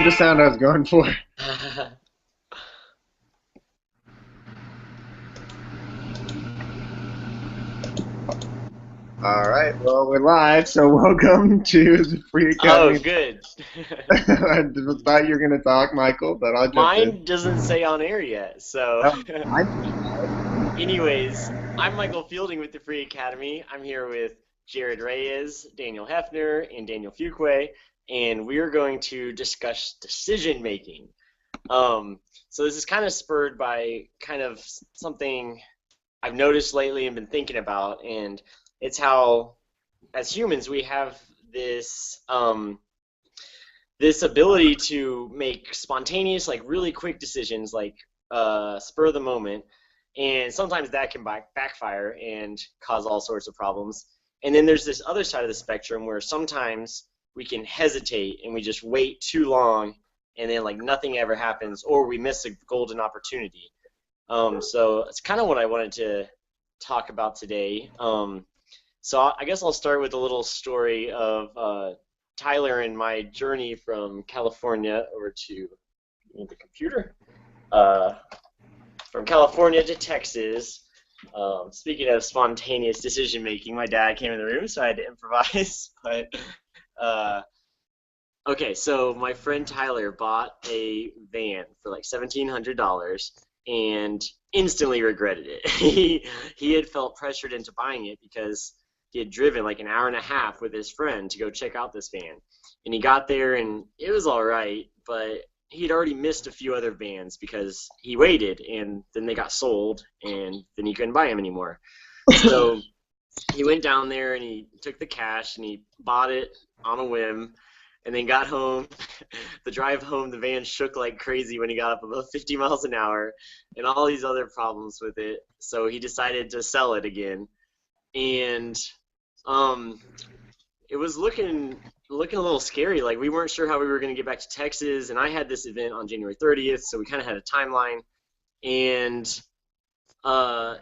the sound I was going for. All right, well, we're live, so welcome to the Free Oh, Academy. good. I thought you were going to talk, Michael, but I'll jump in. Mine doesn't say on air yet, so. Oh, I, Anyways, I'm Michael Fielding with the Free Academy. I'm here with Jared Reyes, Daniel Hefner, and Daniel Fuqua, and we're going to discuss decision making. So this is kind of spurred by kind of something I've noticed lately and been thinking about, and it's how, as humans, we have this ability to make spontaneous, like really quick decisions, like spur of the moment, and sometimes that can backfire and cause all sorts of problems. And then there's this other side of the spectrum where sometimes we can hesitate and we just wait too long, and then like nothing ever happens, or we miss a golden opportunity. So it's kind of what I wanted to talk about today. So I guess I'll start with a little story of Tyler and my journey from California over to the computer. From California to Texas. Speaking of spontaneous decision making, my dad came in the room, so I had to improvise. But okay, so my friend Tyler bought a van for like $1,700 and instantly regretted it. He had felt pressured into buying it because he had driven like an hour and a half with his friend to go check out this van. And he got there and it was all right, but he'd already missed a few other vans because he waited and then they got sold and then he couldn't buy them anymore. So he went down there and he took the cash and he bought it on a whim and then got home. The drive home, the van shook like crazy when he got up above 50 miles an hour and all these other problems with it. So he decided to sell it again. And it was looking a little scary. Like we weren't sure how we were going to get back to Texas, and I had this event on January 30th, so we kind of had a timeline. And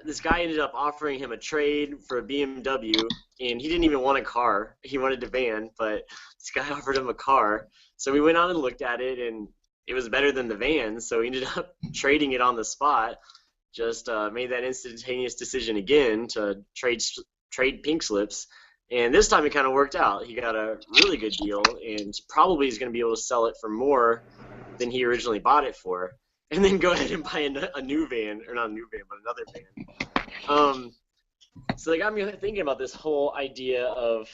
this guy ended up offering him a trade for a BMW, and he didn't even want a car. He wanted a van, but this guy offered him a car. So we went on and looked at it, and it was better than the van, so we ended up trading it on the spot. Just made that instantaneous decision again to trade pink slips. And this time it kind of worked out. He got a really good deal and probably is going to be able to sell it for more than he originally bought it for. And then go ahead and buy a new van, or not a new van, but another van. So they got me thinking about this whole idea of,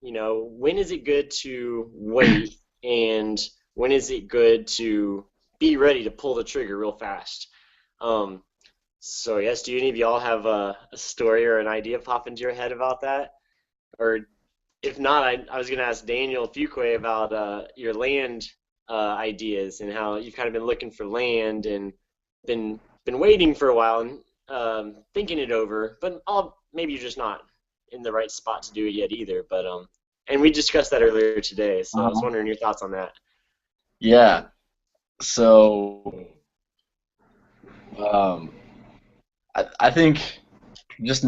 when is it good to wait and when is it good to be ready to pull the trigger real fast? So yes, do any of y'all have a story or an idea pop into your head about that? Or if not, I was going to ask Daniel Fuqua about your land ideas and how you've kind of been looking for land and been waiting for a while and thinking it over, but maybe you're just not in the right spot to do it yet either. But and we discussed that earlier today, so I was wondering your thoughts on that. Yeah. So I think just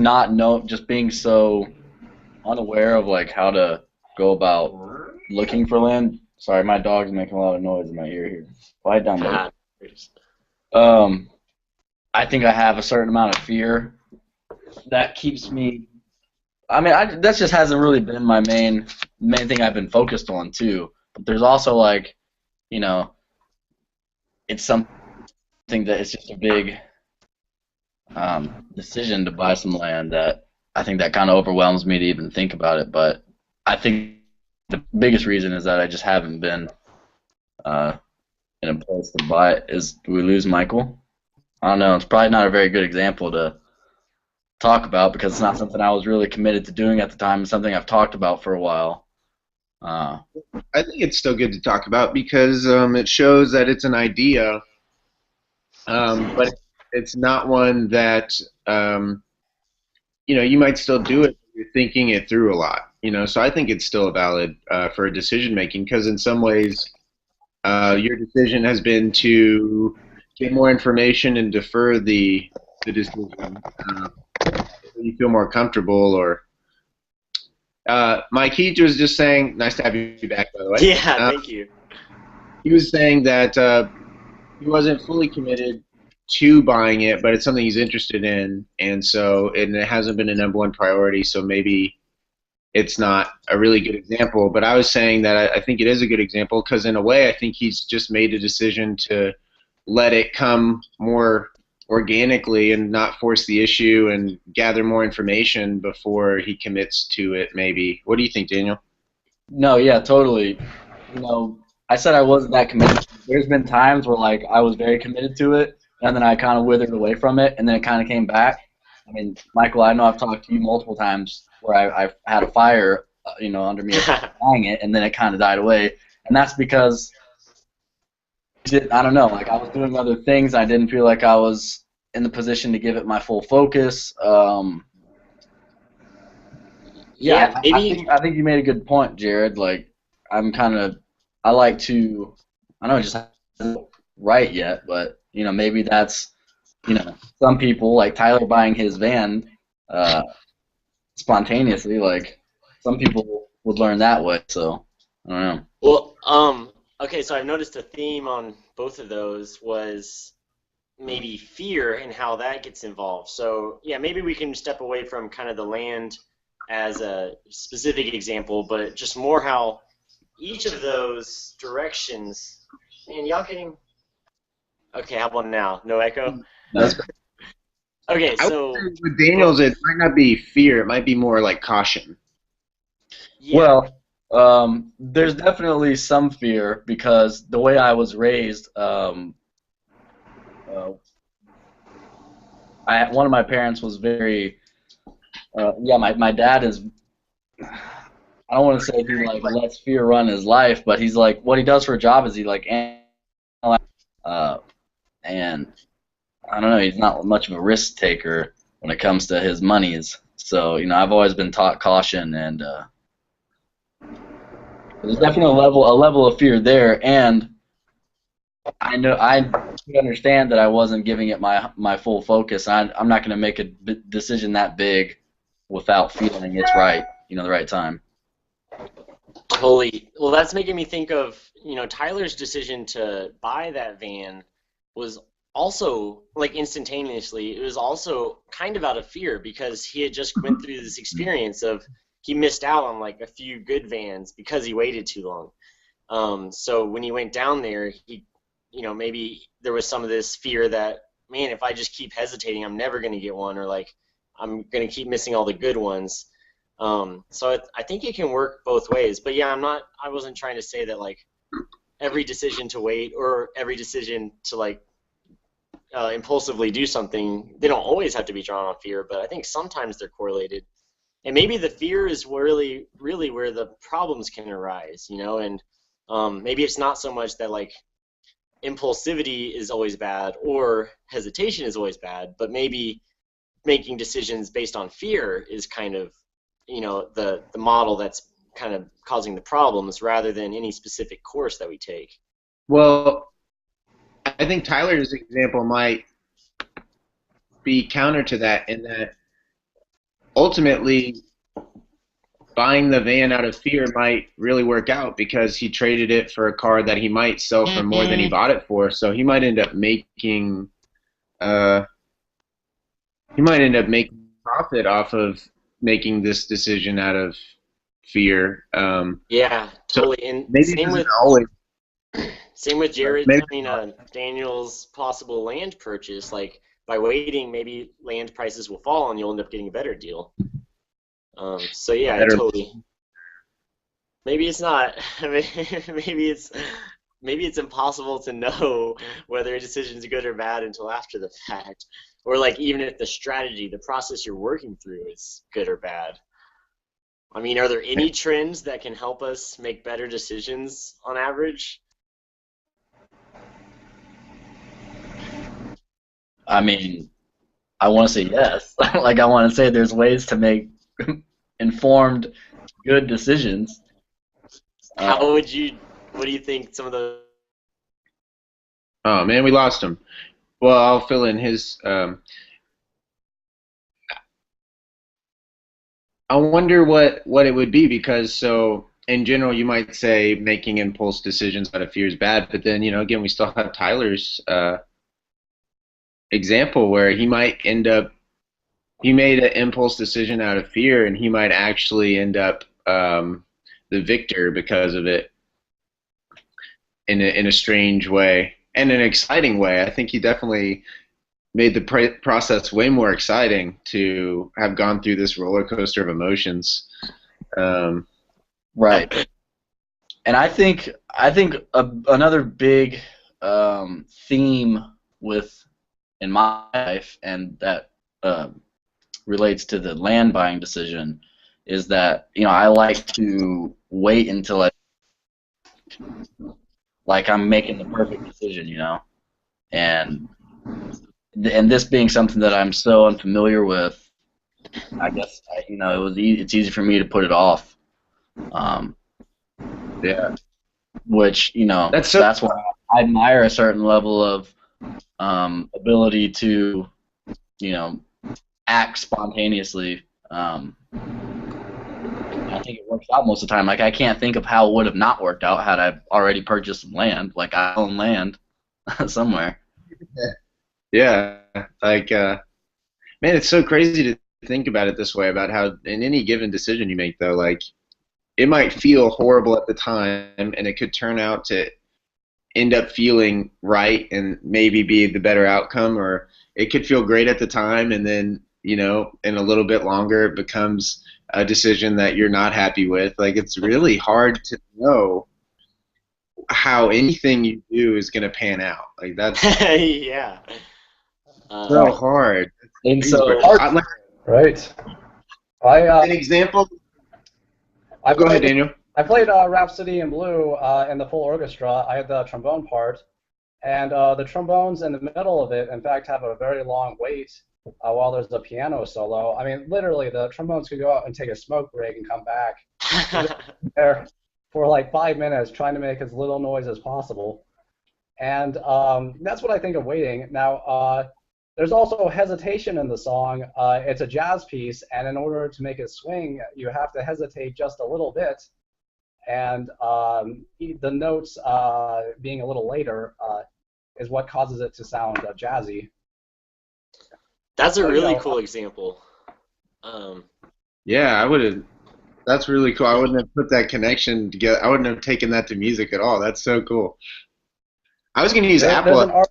being so unaware of like how to go about looking for land. Sorry, my dog's making a lot of noise in my ear here. Quiet down, buddy. I think I have a certain amount of fear that keeps me. That just hasn't really been my main thing I've been focused on too. But there's also like, it's something that it's just a big decision to buy some land that I think that kind of overwhelms me to even think about it. But I think the biggest reason is that I just haven't been in a place to buy it. Do we lose Michael? I don't know. It's probably not a very good example to talk about because it's not something I was really committed to doing at the time. It's something I've talked about for a while. I think it's still good to talk about because it shows that it's an idea, but it's not one that you might still do it. You're thinking it through a lot, So I think it's still valid for decision making because in some ways, your decision has been to get more information and defer the decision. You feel more comfortable, or Mike Heat was just saying, nice to have you back, by the way. Yeah, thank you. he was saying that he wasn't fully committed to buying it, but it's something he's interested in, and it hasn't been a number one priority. So maybe it's not a really good example. But I was saying that I think it is a good example because in a way, I think he's just made a decision to let it come more organically and not force the issue and gather more information before he commits to it. Maybe. What do you think, Daniel? No, yeah, totally. I said I wasn't that committed. There's been times where like I was very committed to it, and then I kind of withered away from it, and then it kind of came back. I mean, Michael, I know I've talked to you multiple times where I've had a fire, under me buying it, and then it kind of died away, and that's because I don't know, like I was doing other things. I didn't feel like I was in the position to give it my full focus. Yeah, I think you made a good point, Jared. Like, I like to, I know it just hasn't right yet, but maybe that's, some people like Tyler buying his van spontaneously. Like, some people would learn that way. So I don't know. Well, okay, so I've noticed a theme on both of those was maybe fear and how that gets involved. So yeah, maybe we can step away from kind of the land as a specific example, but just more how each of those directions, and y'all getting, okay, how about now? No echo? That's Okay, I so, would say with Daniels, it might not be fear. It might be more like caution. yeah, Well, there's definitely some fear because the way I was raised, one of my parents was very, my dad is, I don't want to say he like lets fear run his life, but he's like, what he does for a job is he like, and I don't know, he's not much of a risk taker when it comes to his monies. So, I've always been taught caution, and there's definitely a level of fear there, and I understand that I wasn't giving it my full focus. I'm not going to make a decision that big without feeling it's right, the right time. totally. Well, that's making me think of, Tyler's decision to buy that van was also, like instantaneously, it was also kind of out of fear because he had just went through this experience of he missed out on like a few good vans because he waited too long. So when he went down there, he, maybe there was some of this fear that, man, if I just keep hesitating, I'm never going to get one, or like I'm going to keep missing all the good ones. So I think it can work both ways. But yeah, I wasn't trying to say that like every decision to wait or every decision to like impulsively do something, they don't always have to be drawn on fear, but I think sometimes they're correlated. And maybe the fear is really, really where the problems can arise, and maybe it's not so much that like impulsivity is always bad or hesitation is always bad, but maybe making decisions based on fear is kind of, the model that's kind of causing the problems rather than any specific course that we take. Well, I think Tyler's example might be counter to that in that ultimately buying the van out of fear might really work out because he traded it for a car that he might sell for more than he bought it for. So he might end up making profit off of making this decision out of fear. Yeah, So totally. And maybe it doesn't always. same with Jared, Maybe, Daniel's possible land purchase. Like by waiting, maybe land prices will fall and you'll end up getting a better deal. So yeah, better. totally. Maybe it's not. Maybe it's impossible to know whether a decision is good or bad until after the fact, or like even if the strategy, the process you're working through is good or bad. I mean, are there any trends that can help us make better decisions on average? I mean, I want to say yes. Like, I want to say there's ways to make informed, good decisions. What do you think some of the Oh man, we lost him. Well, I'll fill in his. I wonder what it would be because so in general, you might say making impulse decisions out of fear is bad, but then, again, we still have Tyler's example where he made an impulse decision out of fear, and he might actually end up the victor because of it in a strange way and an exciting way. I think he definitely made the process way more exciting to have gone through this roller coaster of emotions. Right. And I think another big theme in my life, and that relates to the land buying decision, is that I like to wait until I'm making the perfect decision, and this being something that I'm so unfamiliar with, I guess it's easy for me to put it off. Yeah. Which that's why I admire a certain level of ability to act spontaneously. I think it works out most of the time. Like, I can't think of how it would have not worked out had I already purchased some land. Like, I own land somewhere. Yeah, man, it's so crazy to think about it this way, about how in any given decision you make, though, like, it might feel horrible at the time, and it could turn out to end up feeling right and maybe be the better outcome, or it could feel great at the time, and then, in a little bit longer, it becomes a decision that you're not happy with. Like, it's really hard to know how anything you do is going to pan out. Like, that's yeah. so hard. And so, right. An example. Go ahead, Daniel. I played Rhapsody in Blue in the full orchestra. I had the trombone part, and the trombones in the middle of it, in fact, have a very long wait while there's a piano solo. I mean, literally, the trombones could go out and take a smoke break and come back there for like 5 minutes, trying to make as little noise as possible. And that's what I think of waiting. Now, there's also hesitation in the song. It's a jazz piece, and in order to make it swing, you have to hesitate just a little bit. And the notes being a little later is what causes it to sound jazzy. That's a really cool example. Yeah, I would have. That's really cool. I wouldn't have put that connection together. I wouldn't have taken that to music at all. That's so cool. I was going to use Apple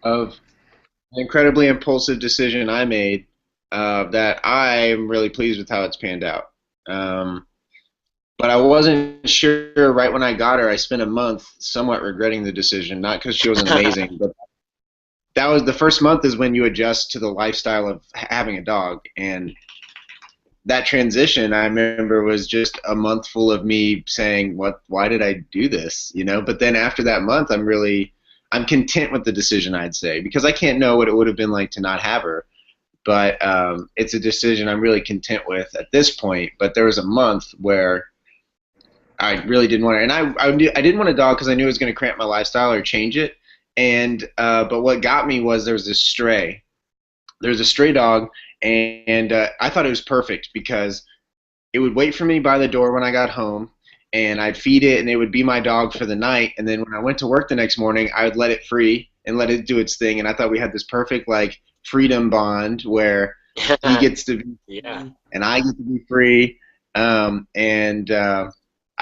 of an incredibly impulsive decision I made that I'm really pleased with how it's panned out. But I wasn't sure right when I got her. I spent a month somewhat regretting the decision, not because she wasn't amazing, but that was the first month is when you adjust to the lifestyle of having a dog. And that transition, I remember, was just a month full of me saying, why did I do this? But then after that month, I'm content with the decision, I'd say, because I can't know what it would have been like to not have her. But it's a decision I'm really content with at this point. But there was a month where I really didn't want her. And I didn't want a dog because I knew it was going to cramp my lifestyle or change it. And but what got me was there was a stray dog, and I thought it was perfect because it would wait for me by the door when I got home, and I'd feed it, and it would be my dog for the night. And then when I went to work the next morning, I would let it free and let it do its thing. And I thought we had this perfect like freedom bond where he gets to be free and I get to be free. I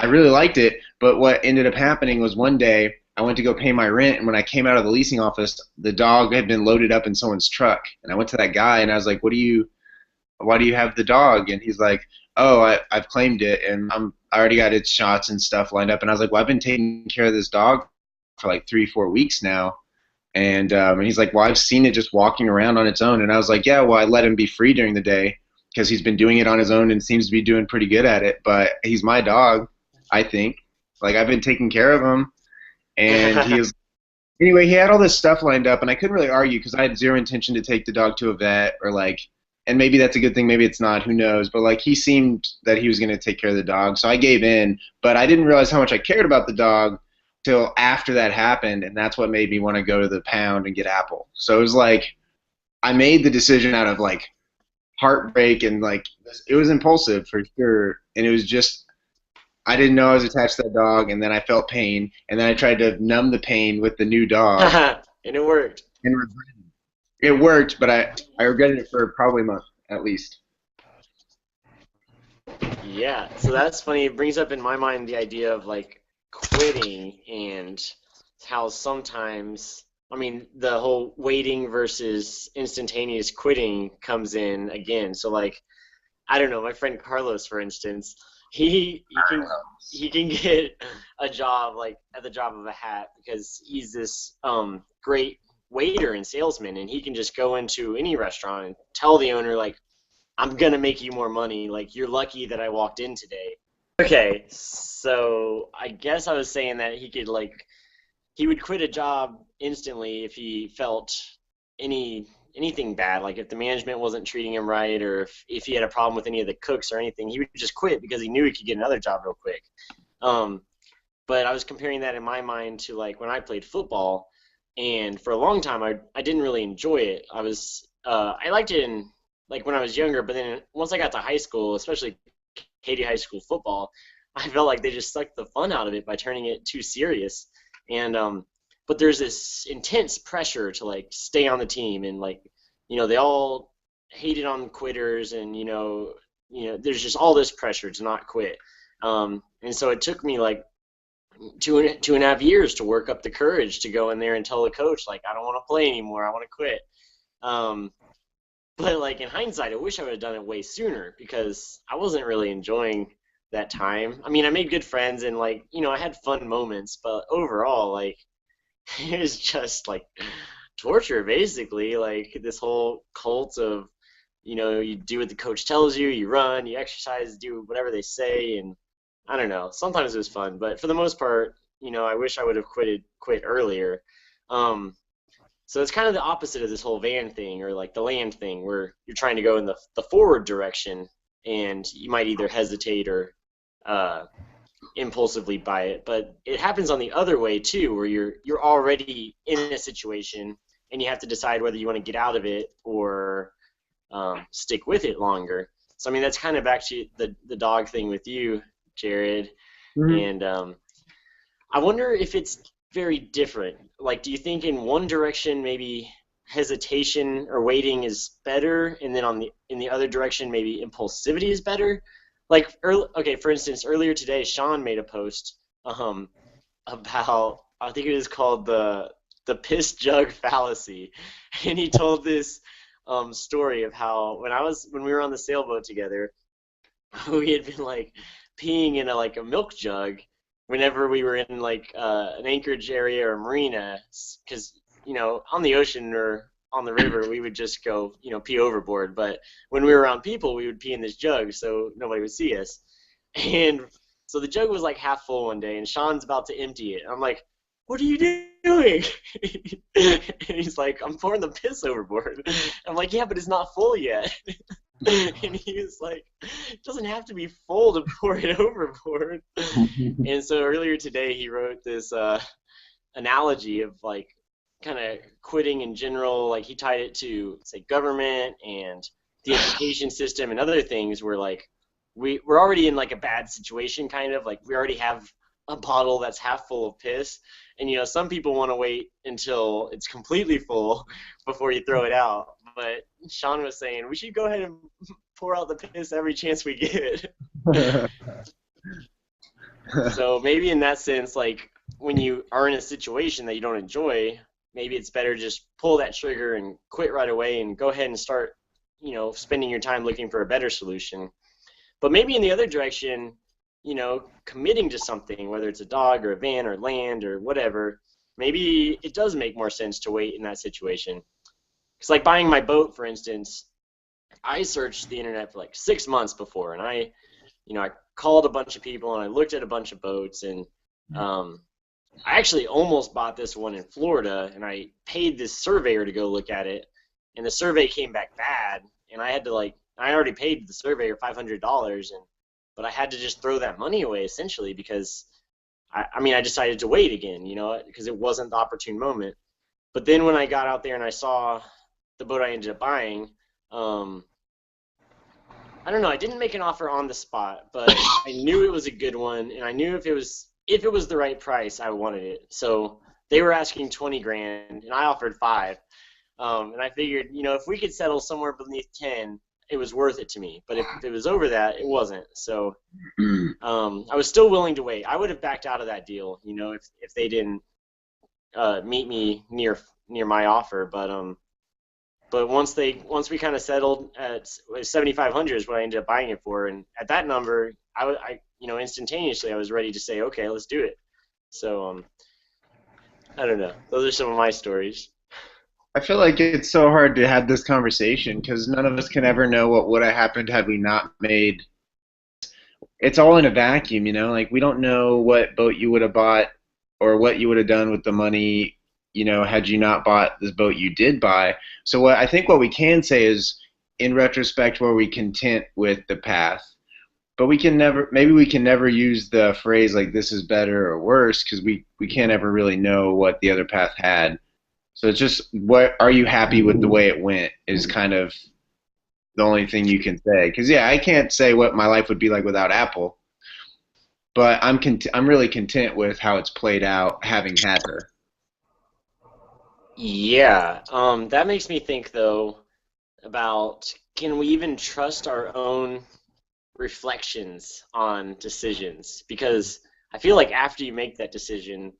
really liked it. But what ended up happening was one day I went to go pay my rent, and when I came out of the leasing office, the dog had been loaded up in someone's truck. And I went to that guy, and I was like, why do you have the dog? And he's like, oh, I've claimed it, and I already got its shots and stuff lined up. And I was like, well, I've been taking care of this dog for like 3-4 weeks now. And he's like, well, I've seen it just walking around on its own. And I was like, yeah, well, I let him be free during the day because he's been doing it on his own and seems to be doing pretty good at it. But he's my dog, I think. Like, I've been taking care of him. And anyway, he had all this stuff lined up, and I couldn't really argue because I had zero intention to take the dog to a vet or like, and maybe that's a good thing, maybe it's not, who knows. But like, he seemed that he was going to take care of the dog, so I gave in. But I didn't realize how much I cared about the dog till after that happened, and that's what made me want to go to the pound and get Apple. So it was like I made the decision out of like heartbreak, and like it was impulsive for sure, and it was just I didn't know I was attached to that dog, and then I felt pain, and then I tried to numb the pain with the new dog, And it worked. and it worked, but I regretted it for probably a month at least. Yeah, so that's funny. It brings up in my mind the idea of like quitting and how sometimes, I mean, the whole waiting versus instantaneous quitting comes in again. So like, I don't know, my friend Carlos, for instance, he can get a job like at the drop of a hat because he's this great waiter and salesman, and he can just go into any restaurant and tell the owner like, I'm gonna make you more money. Like, you're lucky that I walked in today. Okay, so I guess I was saying that he would quit a job instantly if he felt anything bad, like if the management wasn't treating him right, or if he had a problem with any of the cooks or anything, he would just quit because he knew he could get another job real quick. But I was comparing that in my mind to like when I played football, and for a long time I didn't really enjoy it. I liked it in like when I was younger, but then once I got to high school, especially Katy High School football, I felt like they just sucked the fun out of it by turning it too serious. And but there's this intense pressure to like stay on the team, and like, you know, they all hated on quitters, and there's just all this pressure to not quit. And so it took me like two and a half years to work up the courage to go in there and tell the coach like, I don't want to play anymore, I want to quit. But like in hindsight, I wish I would have done it way sooner because I wasn't really enjoying that time. I mean, I made good friends and like, I had fun moments, but overall, like, it was just like torture basically. Like this whole cult of, you do what the coach tells you, you run, you exercise, do whatever they say, and I don't know. Sometimes it was fun, but for the most part, I wish I would have quit earlier. So it's kind of the opposite of this whole van thing or like the land thing where you're trying to go in the forward direction and you might either hesitate or impulsively buy it. But it happens on the other way too, where you're already in a situation and you have to decide whether you want to get out of it or stick with it longer. So I mean, that's kind of back to the dog thing with you, Jared. Mm-hmm. And I wonder if it's very different. Like, do you think in one direction maybe hesitation or waiting is better, and then in the other direction maybe impulsivity is better? Like, okay, for instance, earlier today, Sean made a post about, I think it was called the piss jug fallacy, and he told this story of how when we were on the sailboat together, we had been like peeing in a milk jug whenever we were in like an anchorage area or marina, because on the ocean or on the river we would just go pee overboard, but when we were around people we would pee in this jug so nobody would see us. And so the jug was like half full one day and Sean's about to empty it. I'm like, what are you doing? And he's like, I'm pouring the piss overboard. I'm like, yeah, but it's not full yet. And he was like, it doesn't have to be full to pour it overboard. And so earlier today he wrote this analogy of like kind of quitting in general. Like he tied it to say government and the education system and other things where like we're already in like a bad situation, kind of like we already have a bottle that's half full of piss, and some people want to wait until it's completely full before you throw it out. But Sean was saying we should go ahead and pour out the piss every chance we get. So maybe in that sense, like when you are in a situation that you don't enjoy, maybe it's better just pull that trigger and quit right away and go ahead and start, spending your time looking for a better solution. But maybe in the other direction, committing to something, whether it's a dog or a van or land or whatever, maybe it does make more sense to wait in that situation. Because like buying my boat, for instance, I searched the internet for like 6 months before, and I called a bunch of people and I looked at a bunch of boats, and I actually almost bought this one in Florida, and I paid this surveyor to go look at it, and the survey came back bad, and I had to I already paid the surveyor $500, but I had to just throw that money away essentially because I decided to wait again, because it wasn't the opportune moment. But then when I got out there and I saw the boat I ended up buying, I don't know. I didn't make an offer on the spot, but I knew it was a good one, and I knew if it was the right price, I wanted it. So they were asking 20 grand, and I offered 5. And I figured, if we could settle somewhere beneath 10, it was worth it to me. But if it was over that, it wasn't. So I was still willing to wait. I would have backed out of that deal, if they didn't meet me near my offer. But once we kind of settled at 7,500 is what I ended up buying it for, and at that number, I instantaneously I was ready to say, okay, let's do it. So I don't know. Those are some of my stories. I feel like it's so hard to have this conversation because none of us can ever know what would have happened had we not made. It's all in a vacuum, Like we don't know what boat you would have bought or what you would have done with the money, had you not bought this boat you did buy. So I think what we can say is, in retrospect, were we content with the path? But we can never use the phrase like this is better or worse because we can't ever really know what the other path had. So it's just, what are you happy with the way it went is kind of the only thing you can say. Because I can't say what my life would be like without Apple, but I'm really content with how it's played out, having had her. Yeah, that makes me think though about, can we even trust our own reflections on decisions? Because I feel like after you make that decision,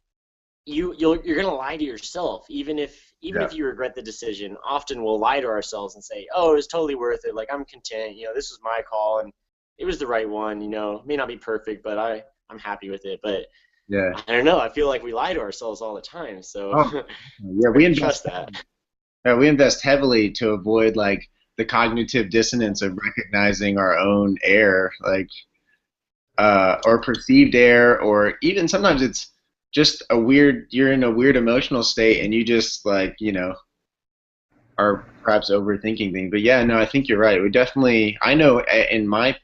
you're gonna lie to yourself, even if you regret the decision. Often we'll lie to ourselves and say, "Oh, it was totally worth it. Like I'm content. This was my call and it was the right one. It may not be perfect, but I'm happy with it." But Yeah. I don't know. I feel like we lie to ourselves all the time. So yeah, we trust that. Yeah, we invest heavily to avoid like the cognitive dissonance of recognizing our own error, like or perceived error, or even sometimes it's just you're in a weird emotional state and you just like, are perhaps overthinking things. But yeah, no, I think you're right. I know in my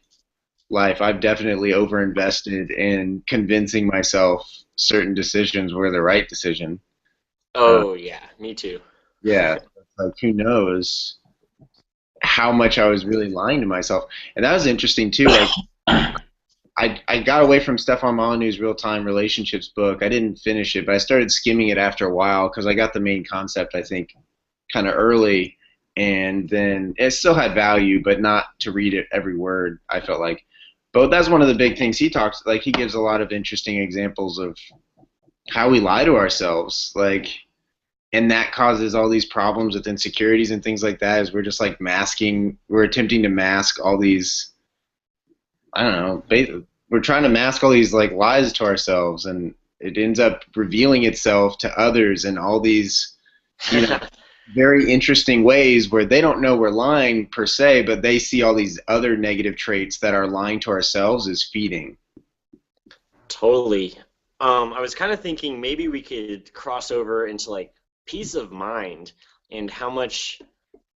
life, I've definitely overinvested in convincing myself certain decisions were the right decision. Oh, yeah, me too. Yeah, like who knows how much I was really lying to myself. And that was interesting too. Like I got away from Stefan Molyneux's Real-Time Relationships book. I didn't finish it, but I started skimming it after a while because I got the main concept, I think, kind of early. And then it still had value, but not to read it every word, I felt like. But that's one of the big things he talks, like he gives a lot of interesting examples of how we lie to ourselves, like, and that causes all these problems with insecurities and things like that, is we're just like we're attempting to mask all these, I don't know, we're trying to mask all these like lies to ourselves, and it ends up revealing itself to others in all these, very interesting ways where they don't know we're lying per se, but they see all these other negative traits that our lying to ourselves is feeding. Totally. I was kind of thinking maybe we could cross over into like peace of mind and how much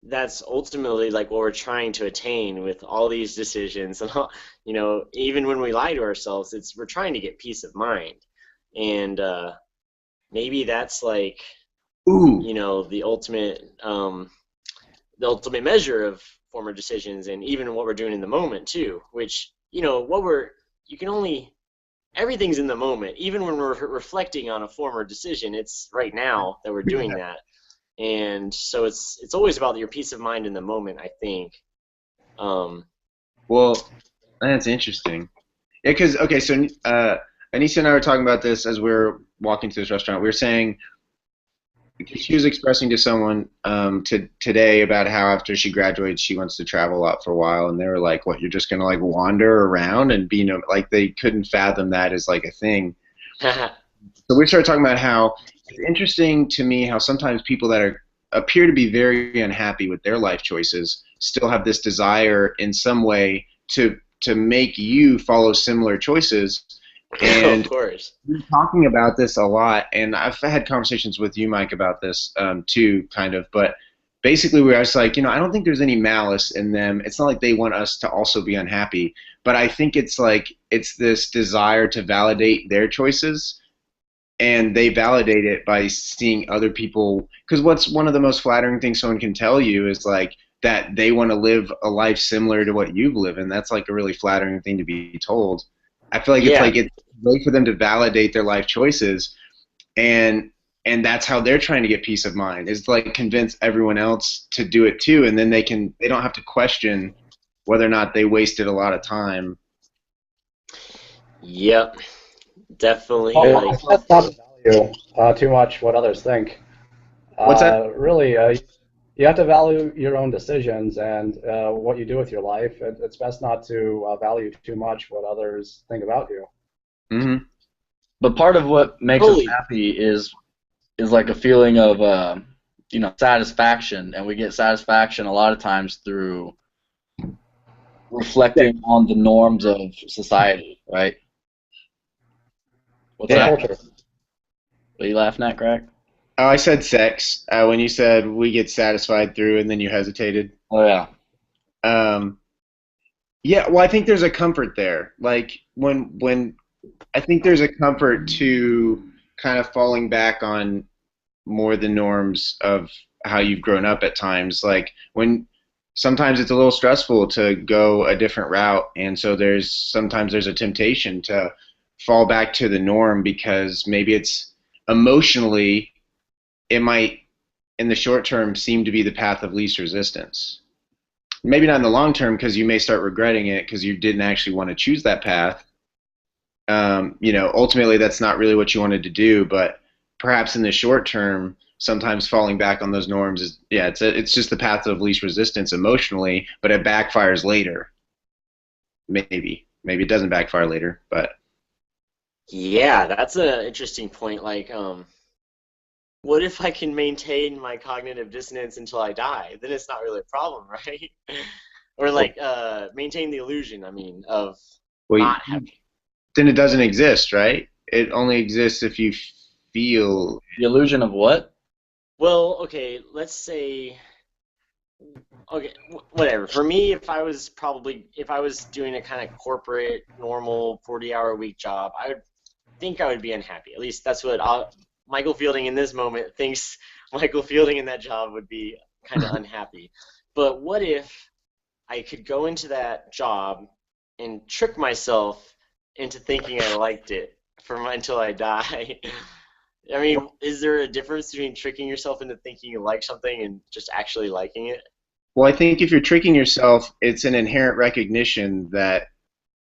that's ultimately like what we're trying to attain with all these decisions. And even when we lie to ourselves, we're trying to get peace of mind, and maybe that's like, Ooh. The ultimate measure of former decisions, and even what we're doing in the moment too. Which everything's in the moment. Even when we're reflecting on a former decision, it's right now that we're doing that. And so it's always about your peace of mind in the moment, I think. Well, that's interesting. Yeah, because so Anissa and I were talking about this as we were walking to this restaurant. We were saying, she was expressing to someone today about how after she graduates she wants to travel a lot for a while, and they were like, "What? You're just gonna like wander around and be like they couldn't fathom that as like a thing." So we started talking about how it's interesting to me how sometimes people that appear to be very unhappy with their life choices still have this desire in some way to make you follow similar choices. And of course, we're talking about this a lot, and I've had conversations with you, Mike, about this too, kind of. But basically, we were just like, I don't think there's any malice in them. It's not like they want us to also be unhappy, but I think it's like it's this desire to validate their choices, and they validate it by seeing other people. Because what's one of the most flattering things someone can tell you is like, that they want to live a life similar to what you've lived, and that's like a really flattering thing to be told. I feel like it's Yeah. like it's a way for them to validate their life choices, and that's how they're trying to get peace of mind, is like convince everyone else to do it too, and then they don't have to question whether or not they wasted a lot of time. Yep. Definitely. Well, Like, that's not to value too much what others think. What's that? Really, you have to value your own decisions and what you do with your life. It's best not to value too much what others think about you. Mm-hmm. But part of what makes Totally. us happy is like a feeling of satisfaction, and we get satisfaction a lot of times through reflecting on the norms of society, right? What's Yeah. that? Culture. What are you laughing at, Craig? Oh, I said sex when you said we get satisfied through, and then you hesitated. Oh yeah. Yeah, well, I think there's a comfort there. Like when I think there's a comfort to kind of falling back on more the norms of how you've grown up at times. Like when sometimes it's a little stressful to go a different route, and so sometimes there's a temptation to fall back to the norm because maybe it's emotionally, it might in the short term seem to be the path of least resistance. Maybe not in the long term, because you may start regretting it because you didn't actually want to choose that path. Ultimately that's not really what you wanted to do, but perhaps in the short term, sometimes falling back on those norms is, it's just the path of least resistance emotionally, but it backfires later. Maybe it doesn't backfire later, but yeah, that's an interesting point. Like, what if I can maintain my cognitive dissonance until I die? Then it's not really a problem, right? Or like maintain the illusion, I mean, of well, not having. then it doesn't exist, right? It only exists if you feel. The illusion of what? Well, okay, let's say, okay, whatever. For me, if I was doing a kind of corporate, normal 40-hour a week job, I would think I would be unhappy. At least that's what Michael Fielding in this moment thinks. Michael Fielding in that job would be kind of unhappy. But what if I could go into that job and trick myself into thinking I liked it until I die? I mean, is there a difference between tricking yourself into thinking you like something and just actually liking it? Well, I think if you're tricking yourself, it's an inherent recognition that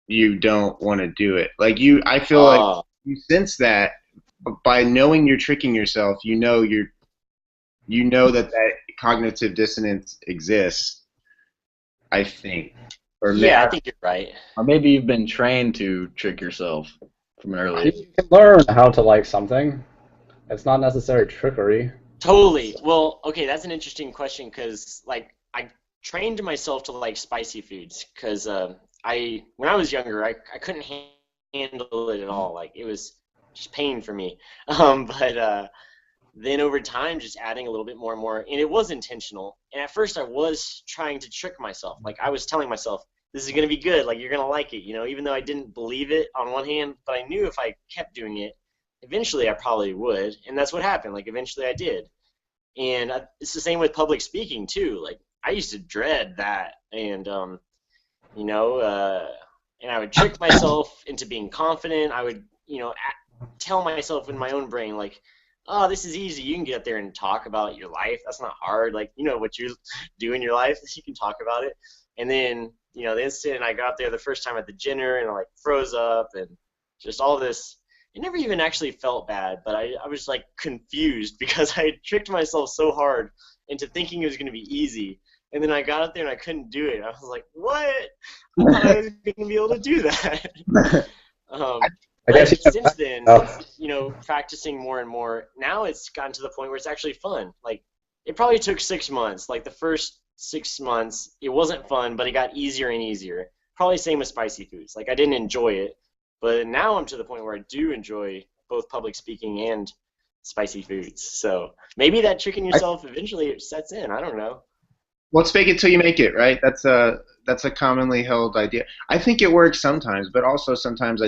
you don't want to do it. Like I feel like you sense that by knowing you're tricking yourself, you know that cognitive dissonance exists, I think. Yeah, I think you're right. Or maybe you've been trained to trick yourself from an early age. You can learn how to like something. It's not necessarily trickery. Totally. Well, okay, that's an interesting question because, like, I trained myself to like spicy foods because when I was younger, I couldn't handle it at all. Like, it was just pain for me. But then over time, just adding a little bit more and more, and it was intentional. And at first, I was trying to trick myself. Like, I was telling myself, this is going to be good. Like, you're going to like it, even though I didn't believe it on one hand, but I knew if I kept doing it, eventually I probably would. And that's what happened. Like, eventually I did. And it's the same with public speaking, too. Like, I used to dread that. And, and I would trick myself into being confident. I would, tell myself in my own brain, like, oh, this is easy. You can get up there and talk about your life. That's not hard. Like, what you do in your life, you can talk about it. And then, the instant I got there the first time at the dinner and I like froze up and just all this, it never even actually felt bad, but I was like confused because I had tricked myself so hard into thinking it was going to be easy. And then I got up there and I couldn't do it. I was like, what? I thought I was going to be able to do that. I guess since then, practicing more and more, now it's gotten to the point where it's actually fun. Like, it probably took 6 months. Like, the first 6 months, it wasn't fun, but it got easier and easier. Probably same with spicy foods. Like, I didn't enjoy it, but now I'm to the point where I do enjoy both public speaking and spicy foods. So maybe that tricking yourself eventually sets in. I don't know. Let's fake it till you make it, right? That's a commonly held idea. I think it works sometimes, but also sometimes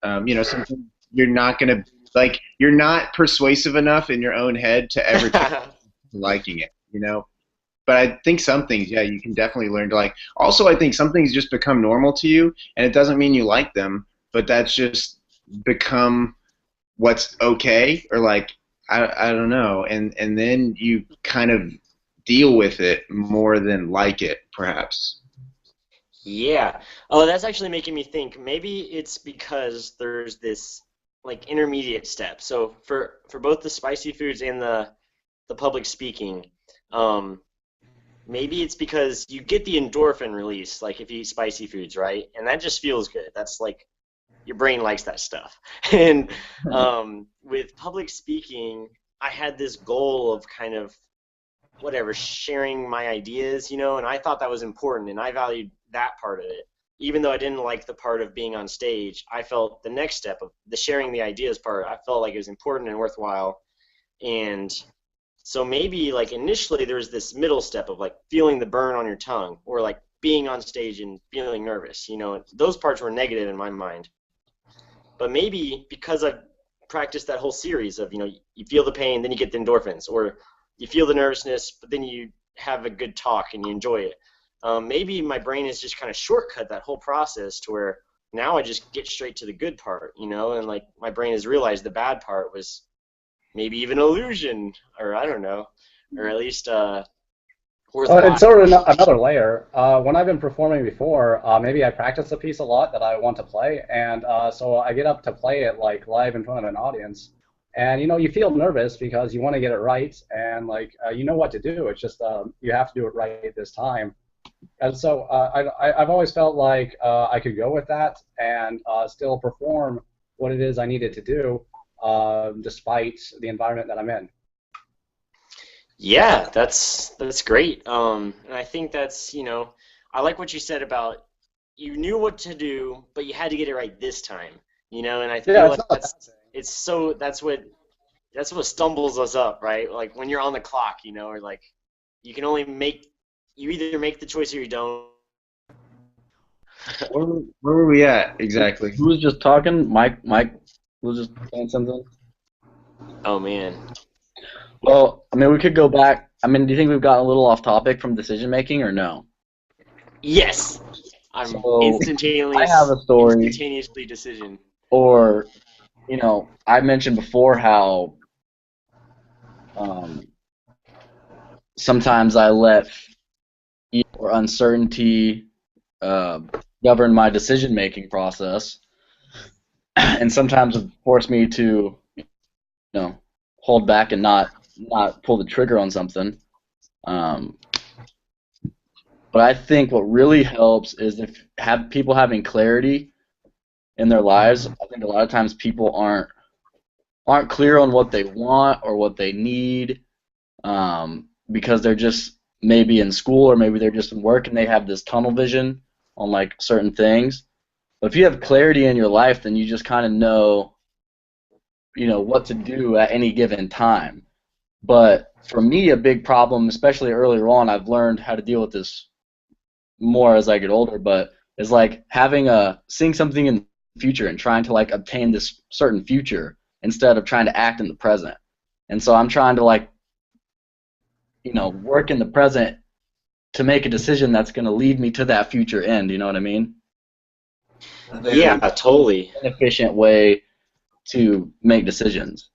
sometimes you're not gonna you're not persuasive enough in your own head to ever liking it. but I think some things, yeah, you can definitely learn to like. Also, I think some things just become normal to you, and it doesn't mean you like them, but that's just become what's okay, or like I don't know, and then you kind of deal with it more than like it, perhaps. Yeah. Oh, that's actually making me think. Maybe it's because there's this like intermediate step. So for both the spicy foods and the public speaking, um, maybe it's because you get the endorphin release, like if you eat spicy foods, right? And that just feels good. That's like your brain likes that stuff. And with public speaking, I had this goal of kind of whatever, sharing my ideas, and I thought that was important and I valued that part of it. Even though I didn't like the part of being on stage, I felt the next step of the sharing the ideas part, I felt like it was important and worthwhile. And so maybe like initially there was this middle step of like feeling the burn on your tongue or like being on stage and feeling nervous, those parts were negative in my mind. But maybe because I've practiced that whole series of, you feel the pain, then you get the endorphins, or you feel the nervousness, but then you have a good talk and you enjoy it. Maybe my brain has just kind of shortcut that whole process to where now I just get straight to the good part, and like my brain has realized the bad part was maybe even illusion, or I don't know, or at least worthwhile. It's sort of another layer. When I've been performing before, maybe I practice a piece a lot that I want to play, and so I get up to play it like live in front of an audience. And you feel nervous because you want to get it right, and like you know what to do. It's just you have to do it right this time. And so I've always felt like I could go with that and still perform what it is I needed to do, despite the environment that I'm in. Yeah, that's great. And I think that's, I like what you said about you knew what to do, but you had to get it right this time, and I feel Yeah, like that's what stumbles us up, right? Like when you're on the clock, or like you either make the choice or you don't. Where were we at exactly? Who was just talking? Mike was just saying something. Oh man. Well, I mean, we could go back. I mean, do you think we've gotten a little off topic from decision making, or no? Yes. I'm So, instantaneously I have a story. Instantaneously decision. Or, I mentioned before how sometimes I let fear or uncertainty govern my decision-making process, and sometimes it forced me to, hold back and not pull the trigger on something. But I think what really helps is if people having clarity in their lives. I think a lot of times people aren't clear on what they want or what they need, because they're just maybe in school or maybe they're just in work and they have this tunnel vision on like certain things. But if you have clarity in your life, then you just kind of know what to do at any given time. But for me, a big problem, especially earlier on, I've learned how to deal with this more as I get older, but is like seeing something in the future and trying to like obtain this certain future instead of trying to act in the present. And so I'm trying to like work in the present to make a decision that's going to lead me to that future end. You know what I mean? Yeah, totally. An efficient way to make decisions.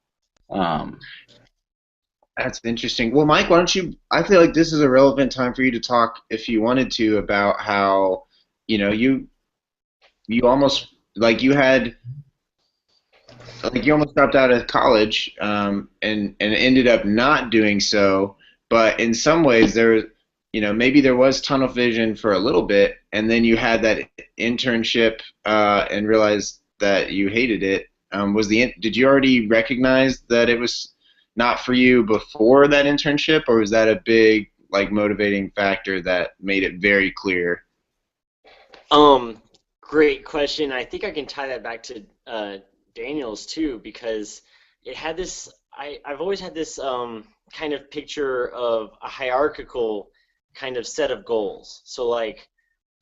That's interesting. Well, Mike, why don't you? I feel like this is a relevant time for you to talk, if you wanted to, about how you almost like you had like you almost dropped out of college, and ended up not doing so. But in some ways, maybe there was tunnel vision for a little bit, and then you had that internship and realized that you hated it. Did you already recognize that it was not for you before that internship, or was that a big like motivating factor that made it very clear? Great question. I think I can tie that back to Daniel's too, because it had this. I've always had this kind of picture of a hierarchical kind of set of goals. So like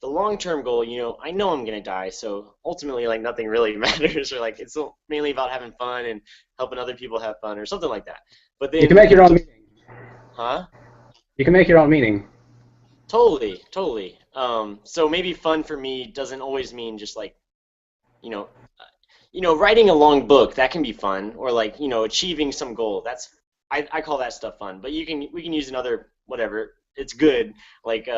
the long-term goal, I know I'm gonna die, so ultimately like nothing really matters, or like it's mainly about having fun and helping other people have fun or something like that. But then you can make your own meeting. Huh? You can make your own meaning. Totally, totally. So maybe fun for me doesn't always mean just like, you know, writing a long book, that can be fun, or like, achieving some goal. I call that stuff fun. But we can use another whatever. It's good. Like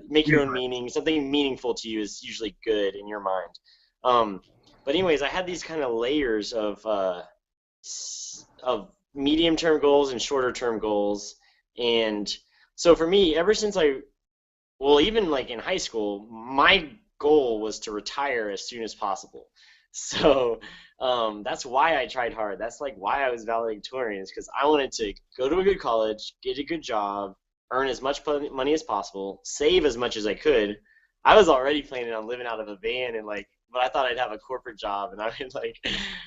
make your own meaning. Something meaningful to you is usually good in your mind. But anyways, I had these kind of layers of medium-term goals and shorter-term goals, and so for me, ever since even like in high school, my goal was to retire as soon as possible. So that's why I tried hard. That's like why I was valedictorian, is because I wanted to go to a good college, get a good job, earn as much money as possible, save as much as I could. I was already planning on living out of a van but I thought I'd have a corporate job and I would like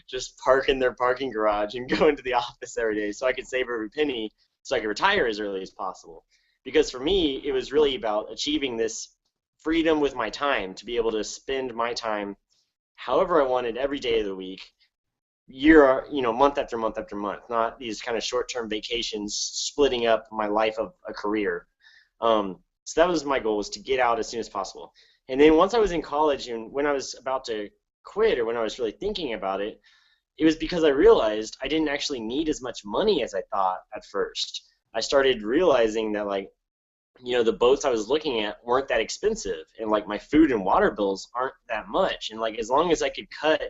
just park in their parking garage and go into the office every day so I could save every penny so I could retire as early as possible. Because for me, it was really about achieving this freedom with my time, to be able to spend my time however I wanted every day of the week, month after month after month, not these kind of short-term vacations splitting up my life of a career. So that was my goal, was to get out as soon as possible. And then once I was in college and when I was about to quit, or when I was really thinking about it, it was because I realized I didn't actually need as much money as I thought at first. I started realizing that the boats I was looking at weren't that expensive, and like my food and water bills aren't that much. And like as long as I could cut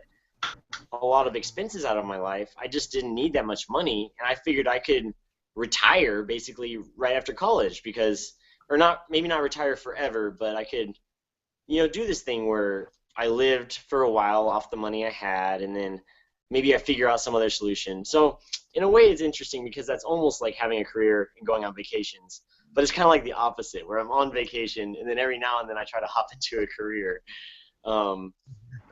a lot of expenses out of my life, I just didn't need that much money. And I figured I could retire basically right after college, maybe not retire forever, but I could do this thing where I lived for a while off the money I had, and then maybe I figure out some other solution. So in a way, it's interesting because that's almost like having a career and going on vacations. But it's kind of like the opposite, where I'm on vacation, and then every now and then I try to hop into a career, or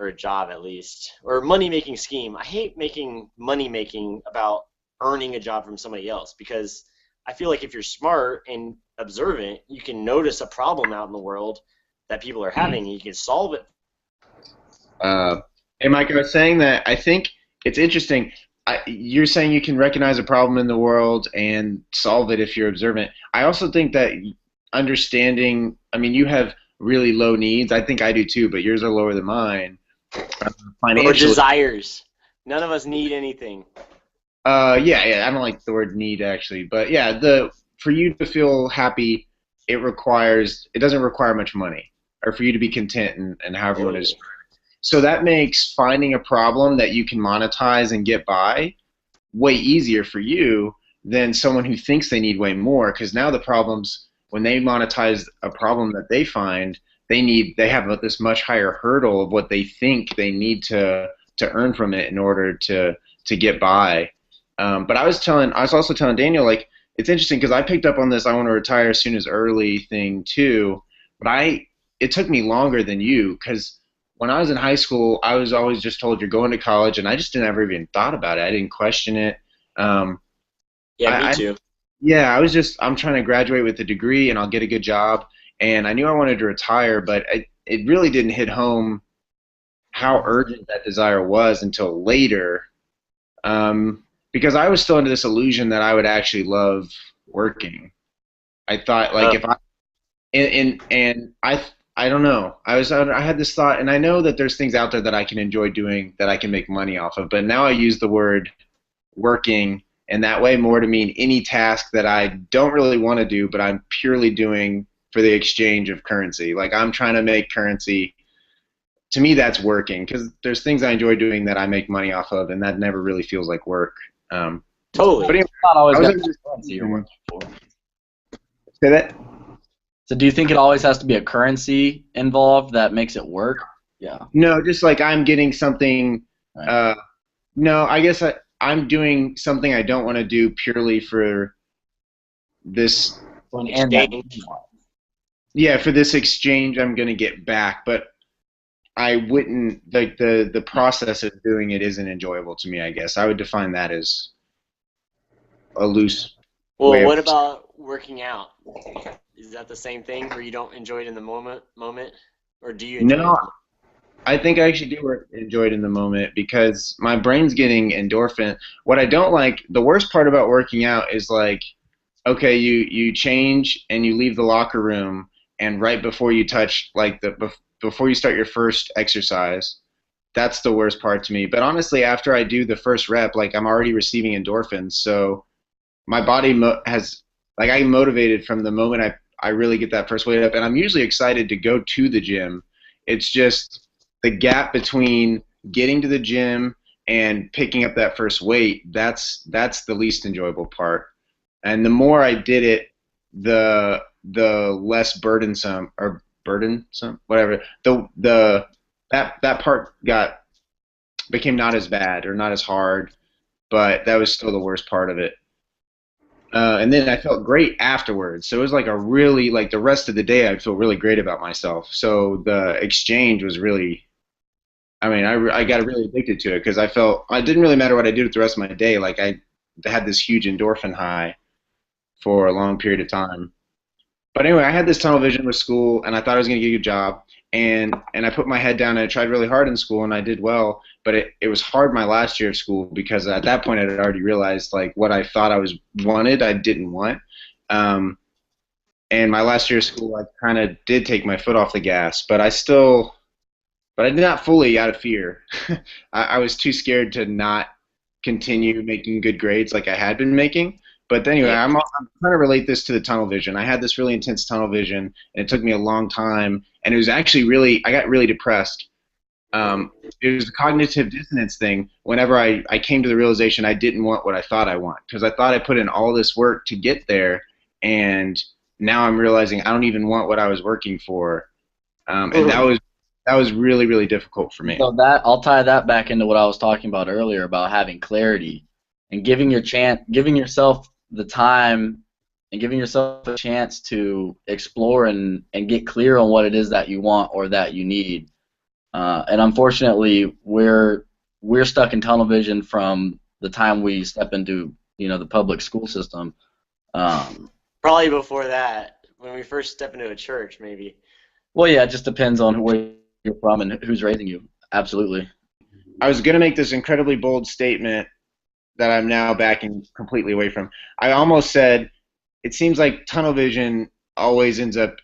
a job at least, or money-making scheme. I hate making money-making about earning a job from somebody else, because I feel like if you're smart and observant, you can notice a problem out in the world that people are having, and you can solve it. Hey, Mike, I was saying that I think it's interesting. You're saying you can recognize a problem in the world and solve it if you're observant. I also think that understanding, you have really low needs. I think I do too, but yours are lower than mine. Or desires. None of us need anything. Yeah, I don't like the word need actually, but yeah, for you to feel happy, it doesn't require much money, or for you to be content and however you want to describe it. So that makes finding a problem that you can monetize and get by way easier for you than someone who thinks they need way more, because now the problems, when they monetize a problem that they find, they have this much higher hurdle of what they think they need to earn from it in order to get by. But I was also telling Daniel, like, it's interesting because I picked up on this I want to retire as soon as early thing too, but it took me longer than you, because when I was in high school, I was always just told you're going to college, and I just never even thought about it. I didn't question it. Yeah, me too. I'm trying to graduate with a degree, and I'll get a good job. And I knew I wanted to retire, but it really didn't hit home how urgent that desire was until later, because I was still under this illusion that I would actually love working. I thought, like, if I don't know. I had this thought, and I know that there's things out there that I can enjoy doing that I can make money off of, but now I use the word working in that way more to mean any task that I don't really want to do, but I'm purely doing for the exchange of currency. Like, I'm trying to make currency. To me, that's working, because there's things I enjoy doing that I make money off of, and that never really feels like work. Totally. But anyway, Not always I got was currency you're working for. Say that? So do you think it always has to be a currency involved that makes it work? Yeah. No, just like I'm getting something. Right. No, I guess I'm doing something I don't want to do purely for this. Exchange. Yeah, for this exchange I'm going to get back, but I wouldn't, like, the process of doing it isn't enjoyable to me, I guess. I would define that as a loose Well, way what of, about working out? Is that the same thing where you don't enjoy it in the moment, or do you enjoy No, it? I think I actually do enjoy it in the moment, because my brain's getting endorphin. What I don't like, the worst part about working out is, like, okay, you change and you leave the locker room, and right before you touch like before you start your first exercise, that's the worst part to me. But honestly, after I do the first rep, like I'm already receiving endorphins, so my body has like I'm motivated from the moment I really get that first weight up, and I'm usually excited to go to the gym. It's just the gap between getting to the gym and picking up that first weight. That's the least enjoyable part. And the more I did it, the less burdensome, whatever. The that part became not as bad or not as hard, but that was still the worst part of it. And then I felt great afterwards. So it was like a really like the rest of the day I'd feel really great about myself. So the exchange was really, I mean, I got really addicted to it because I felt it didn't really matter what I did with the rest of my day. Like I had this huge endorphin high for a long period of time. But anyway, I had this tunnel vision with school, and I thought I was going to get a good job. And I put my head down and I tried really hard in school, and I did well. But it was hard my last year of school because at that point I had already realized like what I thought wanted, I didn't want. Um, and my last year of school, I kind of did take my foot off the gas, but I did not fully out of fear. I was too scared to not continue making good grades like I had been making. But anyway, I'm trying to relate this to the tunnel vision. I had this really intense tunnel vision, and it took me a long time. And it was actually I got really depressed. It was a cognitive dissonance thing. Whenever I came to the realization I didn't want what I thought I want, because I thought I put in all this work to get there, and now I'm realizing I don't even want what I was working for. And that was really, really difficult for me. So that I'll tie that back into what I was talking about earlier about having clarity and giving yourself the time and giving yourself a chance to explore and get clear on what it is that you want or that you need. And unfortunately, we're stuck in tunnel vision from the time we step into the public school system. Probably before that, when we first step into a church, maybe. Well, yeah, it just depends on where you're from and who's raising you. Absolutely. I was going to make this incredibly bold statement that I'm now backing completely away from. I almost said it seems like tunnel vision always ends up,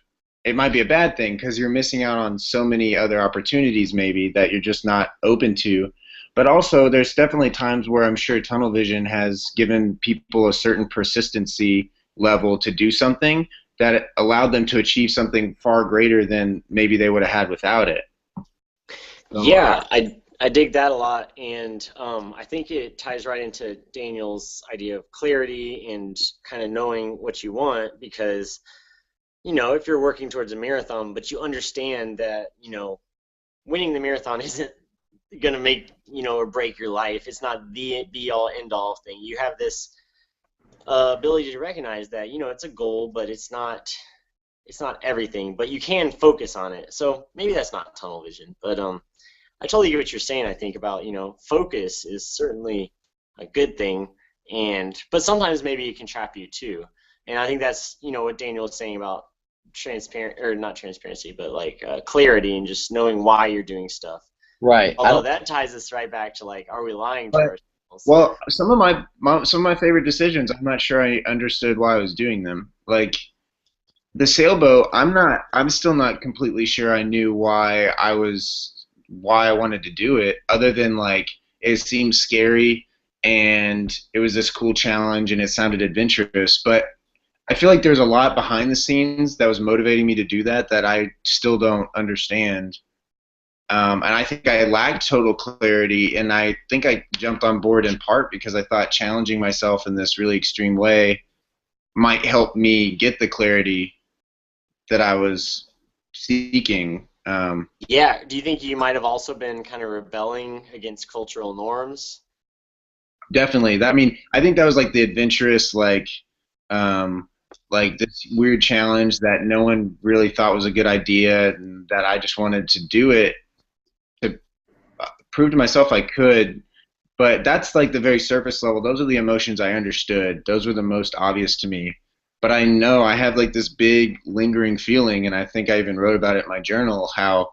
it might be a bad thing because you're missing out on so many other opportunities maybe that you're just not open to. But also there's definitely times where I'm sure tunnel vision has given people a certain persistency level to do something that allowed them to achieve something far greater than maybe they would have had without it. So, yeah, I dig that a lot, and I think it ties right into Daniel's idea of clarity and kind of knowing what you want, because if you're working towards a marathon, but you understand that winning the marathon isn't going to make or break your life. It's not the be all end all thing. You have this ability to recognize that it's a goal, but it's not everything. But you can focus on it. So maybe that's not tunnel vision, but I totally get what you're saying. I think about focus is certainly a good thing, but sometimes maybe it can trap you too. And I think that's what Daniel was saying about not transparency, but like clarity and just knowing why you're doing stuff. Right. Although that ties us right back to like, are we lying to ourselves? Well, some of my favorite decisions, I'm not sure I understood why I was doing them. Like the sailboat, I'm still not completely sure I knew why I wanted to do it, other than like it seemed scary and it was this cool challenge and it sounded adventurous. But I feel like there's a lot behind the scenes that was motivating me to do that I still don't understand. And I think I lacked total clarity, and I think I jumped on board in part because I thought challenging myself in this really extreme way might help me get the clarity that I was seeking. Yeah. Do you think you might have also been kind of rebelling against cultural norms? Definitely. I think that was like the adventurous, like this weird challenge that no one really thought was a good idea, and that I just wanted to do it to prove to myself I could. But that's like the very surface level. Those are the emotions I understood. Those were the most obvious to me. But I know I have like this big lingering feeling, and I think I even wrote about it in my journal, how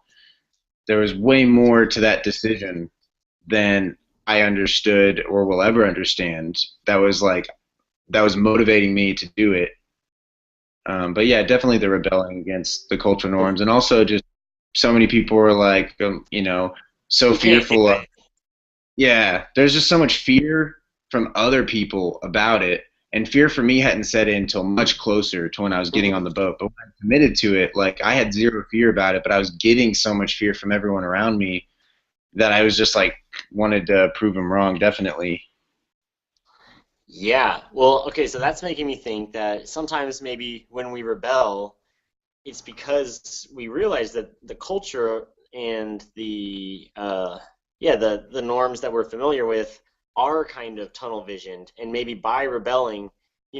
there was way more to that decision than I understood or will ever understand. That was like motivating me to do it. But yeah, definitely the rebelling against the cultural norms, and also just so many people were like, so You can't do fearful of. it. Yeah, there's just so much fear from other people about it, and fear for me hadn't set in until much closer to when I was getting on the boat. But when I committed to it, like I had zero fear about it, but I was getting so much fear from everyone around me that I was just like wanted to prove them wrong, definitely. Yeah. Well, okay, so that's making me think that sometimes maybe when we rebel, it's because we realize that the culture and the norms that we're familiar with are kind of tunnel visioned, and maybe by rebelling,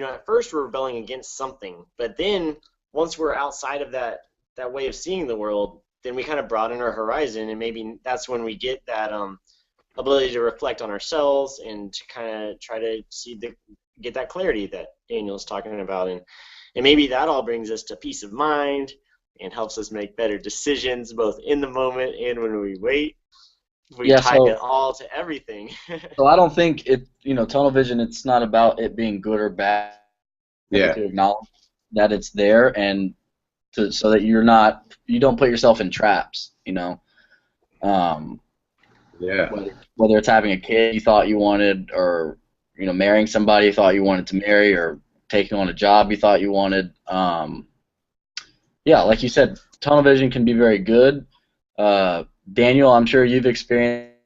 at first we're rebelling against something, but then once we're outside of that way of seeing the world, then we kind of broaden our horizon, and maybe that's when we get that ability to reflect on ourselves and to kind of try to get that clarity that Daniel's talking about, and maybe that all brings us to peace of mind and helps us make better decisions both in the moment and when we wait. We Yeah, tie so it all to everything. so I don't think tunnel vision. It's not about it being good or bad. Yeah, To acknowledge that it's there, and so that you don't put yourself in traps. Um, yeah, whether it's having a kid you thought you wanted, or marrying somebody you thought you wanted to marry, or taking on a job you thought you wanted. Yeah, like you said, tunnel vision can be very good. Daniel, I'm sure you've experienced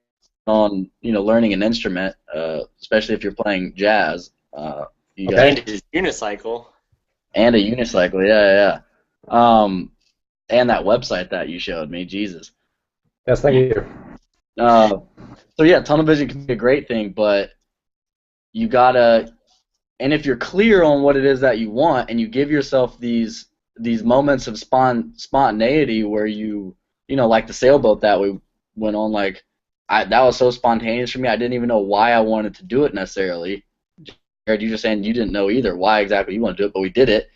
on learning an instrument, especially if you're playing jazz. You got And his unicycle. and a unicycle, yeah. And that website that you showed me, Jesus. Yes, thank you. Uh, so yeah, tunnel vision can be a great thing, but you gotta, and if you're clear on what it is that you want, and you give yourself these moments of spontaneity where like the sailboat that we went on, like that was so spontaneous for me. I didn't even know why I wanted to do it necessarily. Jared, you just saying you didn't know either why exactly you want to do it, but we did it,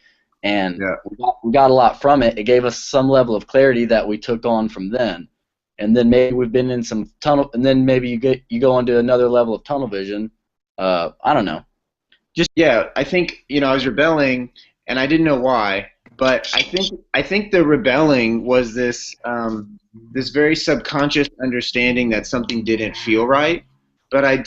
and yeah. we got a lot from it. It gave us some level of clarity that we took on from then, and then maybe we've been in some tunnel, and then maybe you go into another level of tunnel vision. I don't know. Yeah, I think I was rebelling, and I didn't know why, but I think the rebelling was this very subconscious understanding that something didn't feel right, but I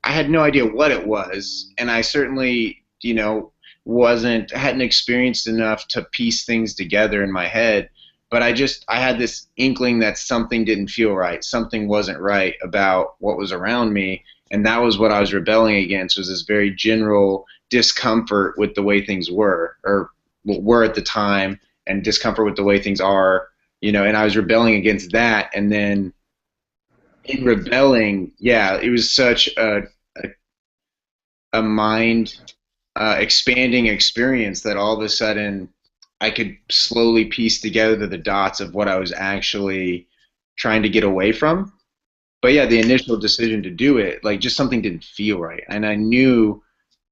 had no idea what it was, and I certainly hadn't experienced enough to piece things together in my head, but I had this inkling that something didn't feel right, something wasn't right about what was around me, and that was what I was rebelling against, was this very general discomfort with the way things were at the time, and discomfort with the way things are, and I was rebelling against that. And then in rebelling, yeah, it was such a mind expanding experience that all of a sudden I could slowly piece together the dots of what I was actually trying to get away from. But yeah, the initial decision to do it, like just something didn't feel right, and I knew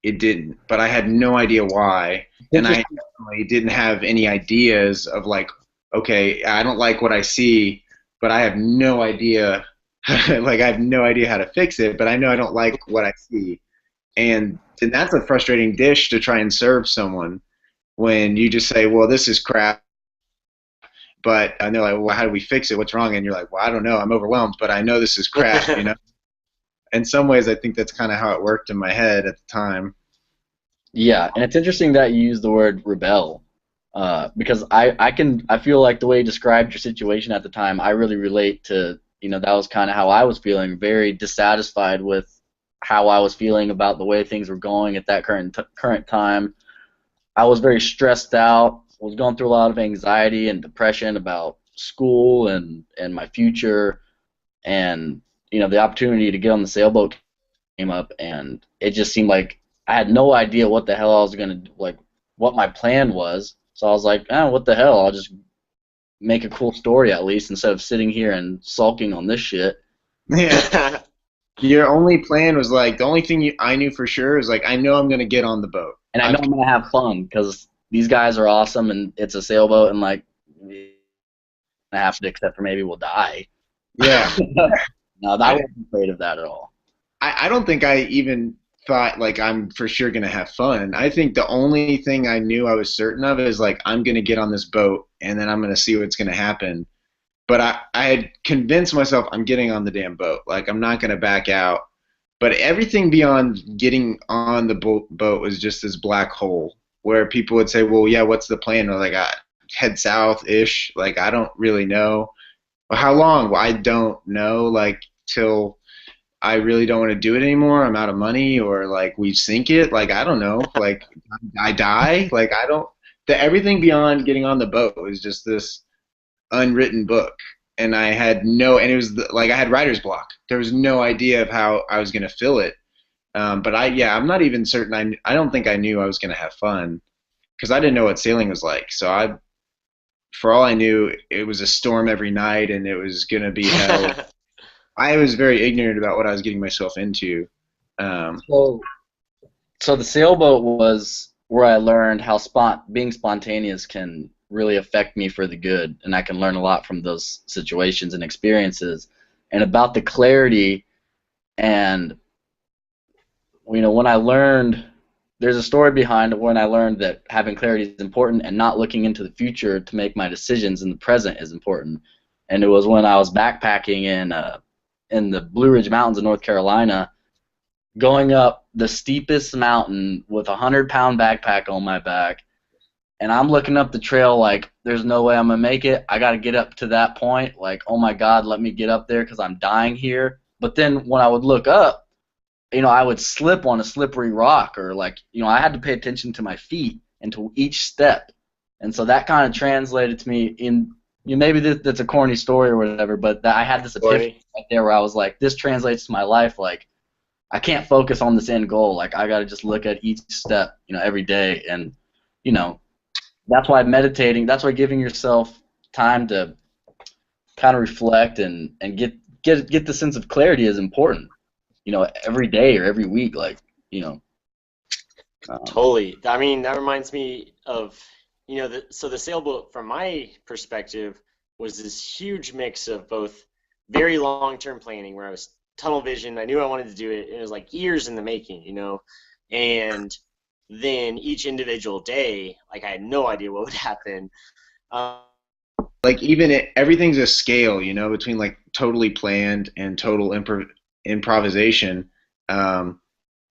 it didn't, but I had no idea why, and I definitely didn't have any ideas of like, okay, I don't like what I see, but I have no idea, like I have no idea how to fix it, but I know I don't like what I see, and that's a frustrating dish to try and serve someone when you just say, well, this is crap. But I know, like, well, how do we fix it? What's wrong? And you're like, well, I don't know. I'm overwhelmed, but I know this is crap. In some ways, I think that's kind of how it worked in my head at the time. Yeah, and it's interesting that you use the word rebel, because I feel like the way you described your situation at the time, I really relate to, that was kind of how I was feeling, very dissatisfied with how I was feeling about the way things were going at that current time. I was very stressed out, was going through a lot of anxiety and depression about school and my future, and the opportunity to get on the sailboat came up, and it just seemed like I had no idea what the hell I was gonna do, like what my plan was. So I was like, what the hell? I'll just make a cool story at least instead of sitting here and sulking on this shit. Yeah. Your only plan was like, the only thing I knew for sure is like, I know I'm gonna get on the boat, and I know I'm gonna have fun because these guys are awesome, and it's a sailboat, and like I have to, except for maybe we'll die. Yeah. No, I wasn't afraid of that at all. I don't think I even thought like I'm for sure gonna have fun. I think the only thing I knew I was certain of is like I'm gonna get on this boat and then I'm gonna see what's gonna happen. But I had convinced myself I'm getting on the damn boat. Like I'm not gonna back out. But everything beyond getting on the boat was just this black hole where people would say, "Well, yeah, what's the plan?" Or like, head south-ish. Like I don't really know. Well, how long? Well, I don't know. Like till I really don't want to do it anymore. I'm out of money, or like we sink it. Like I don't know. Like I die. Like I don't. Everything beyond getting on the boat was just this unwritten book, and I had no. And it was like I had writer's block. There was no idea of how I was going to fill it. But I'm not even certain. I don't think I knew I was going to have fun because I didn't know what sailing was like. So for all I knew, it was a storm every night, and it was going to be hell. I was very ignorant about what I was getting myself into. So, so the sailboat was where I learned how being spontaneous can really affect me for the good, and I can learn a lot from those situations and experiences. And about the clarity, and when I learned, there's a story behind when I learned that having clarity is important and not looking into the future to make my decisions in the present is important. And it was when I was backpacking in the Blue Ridge Mountains in North Carolina, going up the steepest mountain with a 100-pound backpack on my back, and I'm looking up the trail like, there's no way I'm going to make it. I got to get up to that point. Like, oh my God, let me get up there because I'm dying here. But then when I would look up, I would slip on a slippery rock, or like, I had to pay attention to my feet and to each step. And so that kind of translated to me in, maybe that's a corny story or whatever, but I had this epiphany right there where I was like, this translates to my life. Like, I can't focus on this end goal. Like, I got to just look at each step, every day. And, that's why meditating, that's why giving yourself time to kind of reflect and get the sense of clarity is important, every day or every week. Like, Totally. I mean, that reminds me of, so the sailboat, from my perspective, was this huge mix of both very long-term planning, where I was tunnel vision. I knew I wanted to do it. It was like years in the making, and then each individual day, like I had no idea what would happen. Like everything's a scale, between like totally planned and total improvisation. And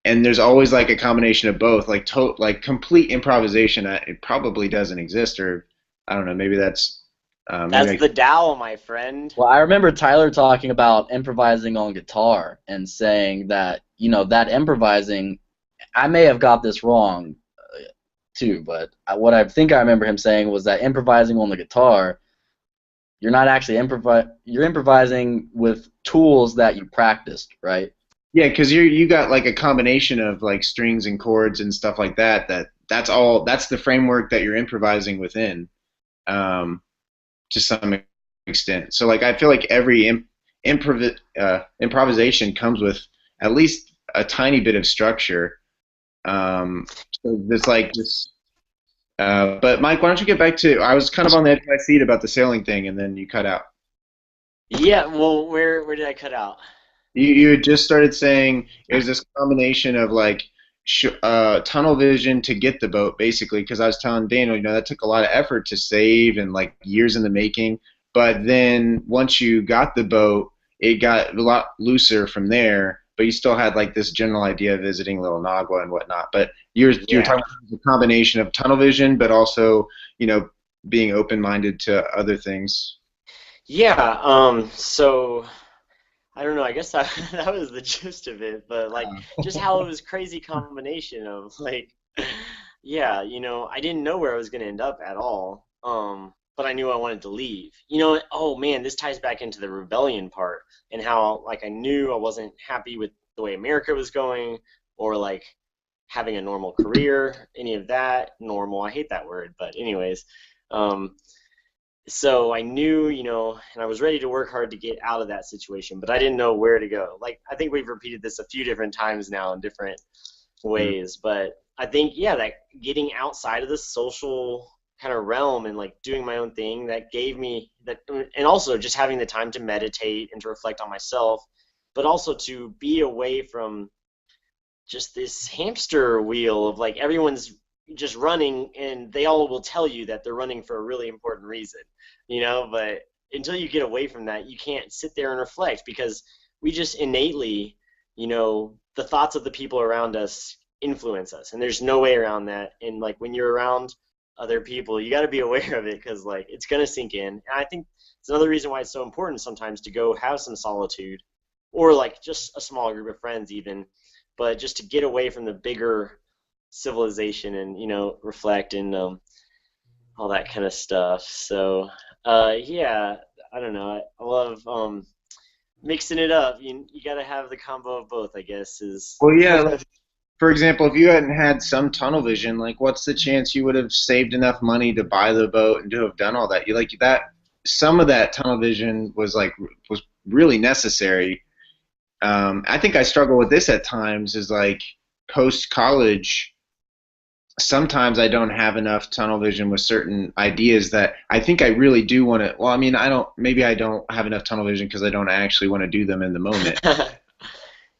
there's always like a combination of both, like complete improvisation. It probably doesn't exist, or I don't know. Maybe that's the Tao, my friend. Well, I remember Tyler talking about improvising on guitar and saying that that improvising. I may have got this wrong too, but what I think I remember him saying was that improvising on the guitar, you're not actually you're improvising with tools that you practiced, right? Yeah, because you got like a combination of like strings and chords and stuff like that. That's the framework that you're improvising within, to some extent. So like I feel like every improvisation comes with at least a tiny bit of structure. So there's like this. But Mike, why don't you get back to? I was kind of on the edge of my seat about the sailing thing, and then you cut out. Yeah. Well, where did I cut out? You had just started saying it was this combination of like tunnel vision to get the boat, basically, because I was telling Daniel, that took a lot of effort to save and like years in the making. But then once you got the boat, it got a lot looser from there. But you still had like this general idea of visiting Little Nagua and whatnot. But you're talking about a combination of tunnel vision, but also being open-minded to other things. Yeah. So I don't know. I guess that was the gist of it. But like just how it was crazy combination of like, yeah, I didn't know where I was gonna end up at all. But I knew I wanted to leave. Oh man, this ties back into the rebellion part, and how like I knew I wasn't happy with the way America was going, or like having a normal career, any of that. Normal, I hate that word, but anyways. So I knew, and I was ready to work hard to get out of that situation, but I didn't know where to go. Like I think we've repeated this a few different times now in different ways, but I think that getting outside of the social kind of realm and like doing my own thing, that gave me that, and also just having the time to meditate and to reflect on myself, but also to be away from just this hamster wheel of like everyone's just running, and they all will tell you that they're running for a really important reason, but until you get away from that, you can't sit there and reflect, because we just innately, the thoughts of the people around us influence us, and there's no way around that. And like when you're around other people, you got to be aware of it, because like it's going to sink in. And I think it's another reason why it's so important sometimes to go have some solitude, or like just a small group of friends even, but just to get away from the bigger civilization and reflect and all that kind of stuff. So yeah, I don't know. I love mixing it up. You got to have the combo of both, I guess. Well, yeah. Like, for example, if you hadn't had some tunnel vision, like what's the chance you would have saved enough money to buy the boat and to have done all that? You like that. Some of that tunnel vision was really necessary. I think I struggle with this at times. Is like post college. Sometimes I don't have enough tunnel vision with certain ideas that I think I really do want to. Well, I mean, maybe I don't have enough tunnel vision because I don't actually want to do them in the moment.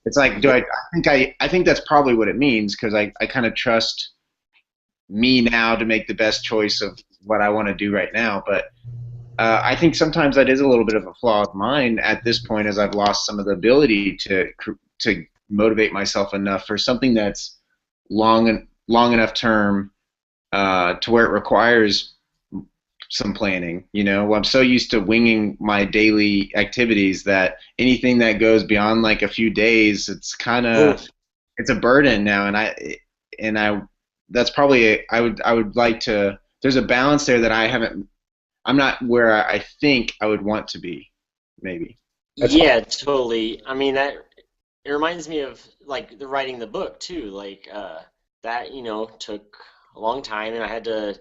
It's like, I think that's probably what it means, because I kind of trust me now to make the best choice of what I want to do right now. But I think sometimes that is a little bit of a flaw of mine at this point, as I've lost some of the ability to motivate myself enough for something that's long enough term to where it requires some planning. I'm so used to winging my daily activities that anything that goes beyond like a few days, it's it's a burden now. And I that's probably I would like to. There's a balance there that I'm not where I think I would want to be, maybe. Yeah, totally. I mean, it reminds me of like writing the book too. Like that took a long time, and I had to,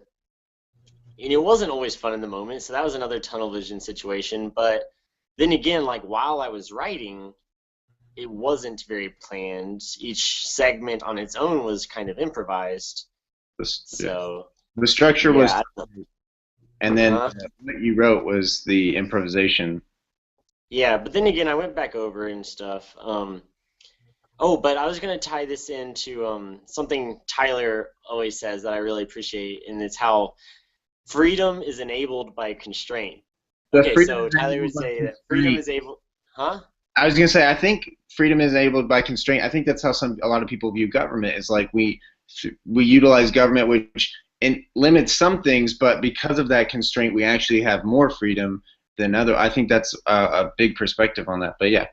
and it wasn't always fun in the moment, so that was another tunnel vision situation. But then again, like while I was writing, it wasn't very planned. Each segment on its own was kind of improvised. So the structure was, and then what you wrote was the improvisation. Yeah, but then again, I went back over and stuff. Oh, but I was going to tie this into something Tyler always says that I really appreciate, and it's how freedom is enabled by constraint. Okay, so Tyler would say that freedom is able... Huh? I was going to say, I think freedom is enabled by constraint. I think that's how a lot of people view government. It's like we utilize government, which limits some things, but because of that constraint, we actually have more freedom than other. I think that's a big perspective on that, but yeah.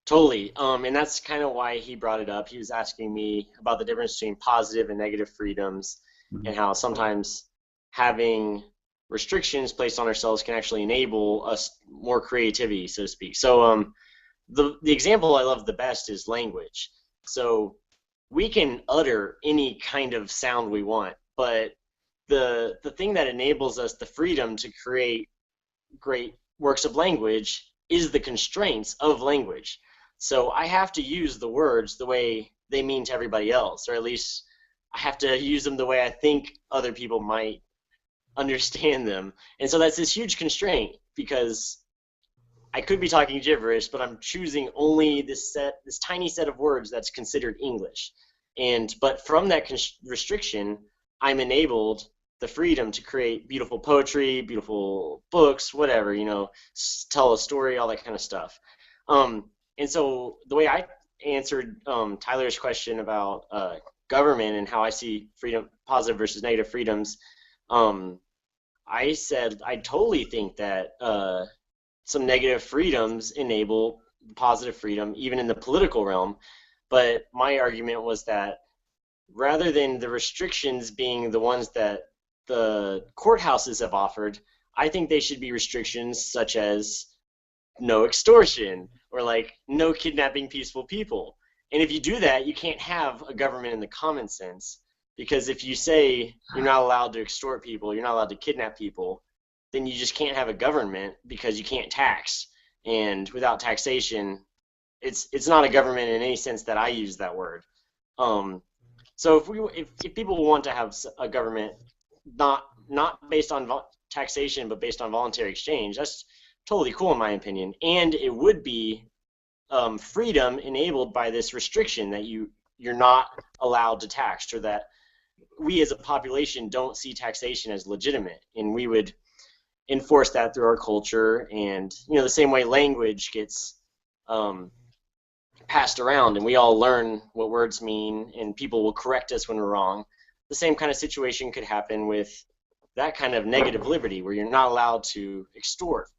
Totally, and that's kind of why he brought it up. He was asking me about the difference between positive and negative freedoms, and how sometimes having restrictions placed on ourselves can actually enable us more creativity, so to speak. So the example I love the best is language. So we can utter any kind of sound we want, but the thing that enables us the freedom to create great works of language is the constraints of language. So I have to use the words the way they mean to everybody else, or at least I have to use them the way I think other people might understand them. And so that's this huge constraint, because I could be talking gibberish, but I'm choosing only this tiny set of words that's considered English. But from that restriction, I'm enabled the freedom to create beautiful poetry, beautiful books, whatever, tell a story, all that kind of stuff. And so the way I answered Tyler's question about government and how I see freedom, positive versus negative freedoms, I said I totally think that some negative freedoms enable positive freedom, even in the political realm. But my argument was that rather than the restrictions being the ones that the courthouses have offered, I think they should be restrictions such as no extortion, or like no kidnapping peaceful people. And if you do that, you can't have a government in the common sense, because if you say you're not allowed to extort people, you're not allowed to kidnap people, then you just can't have a government, because you can't tax. And without taxation, it's not a government in any sense that I use that word. So if people want to have a government not based on taxation but based on voluntary exchange, that's totally cool in my opinion. And it would be freedom enabled by this restriction that you you're not allowed to tax, or that we as a population don't see taxation as legitimate, and we would enforce that through our culture. And the same way language gets passed around and we all learn what words mean and people will correct us when we're wrong, the same kind of situation could happen with that kind of negative liberty where you're not allowed to extort.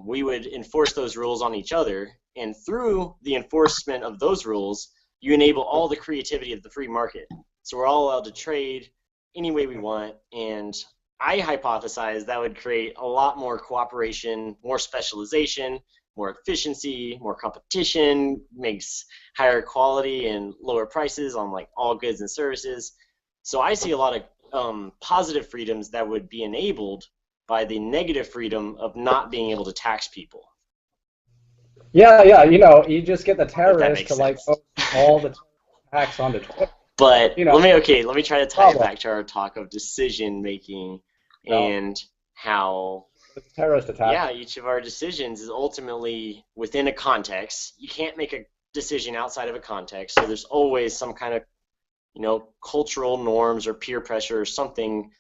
We would enforce those rules on each other, and through the enforcement of those rules, you enable all the creativity of the free market. So we're all allowed to trade any way we want, and I hypothesize that would create a lot more cooperation, more specialization, more efficiency, more competition, makes higher quality and lower prices on like all goods and services. So I see a lot of positive freedoms that would be enabled by the negative freedom of not being able to tax people. Yeah, you just get the terrorists to like post all the tax onto Twitter. But let me try to tie it back to our talk of decision making and how terrorist attack. Yeah, each of our decisions is ultimately within a context. You can't make a decision outside of a context, so there's always some kind of cultural norms or peer pressure or something.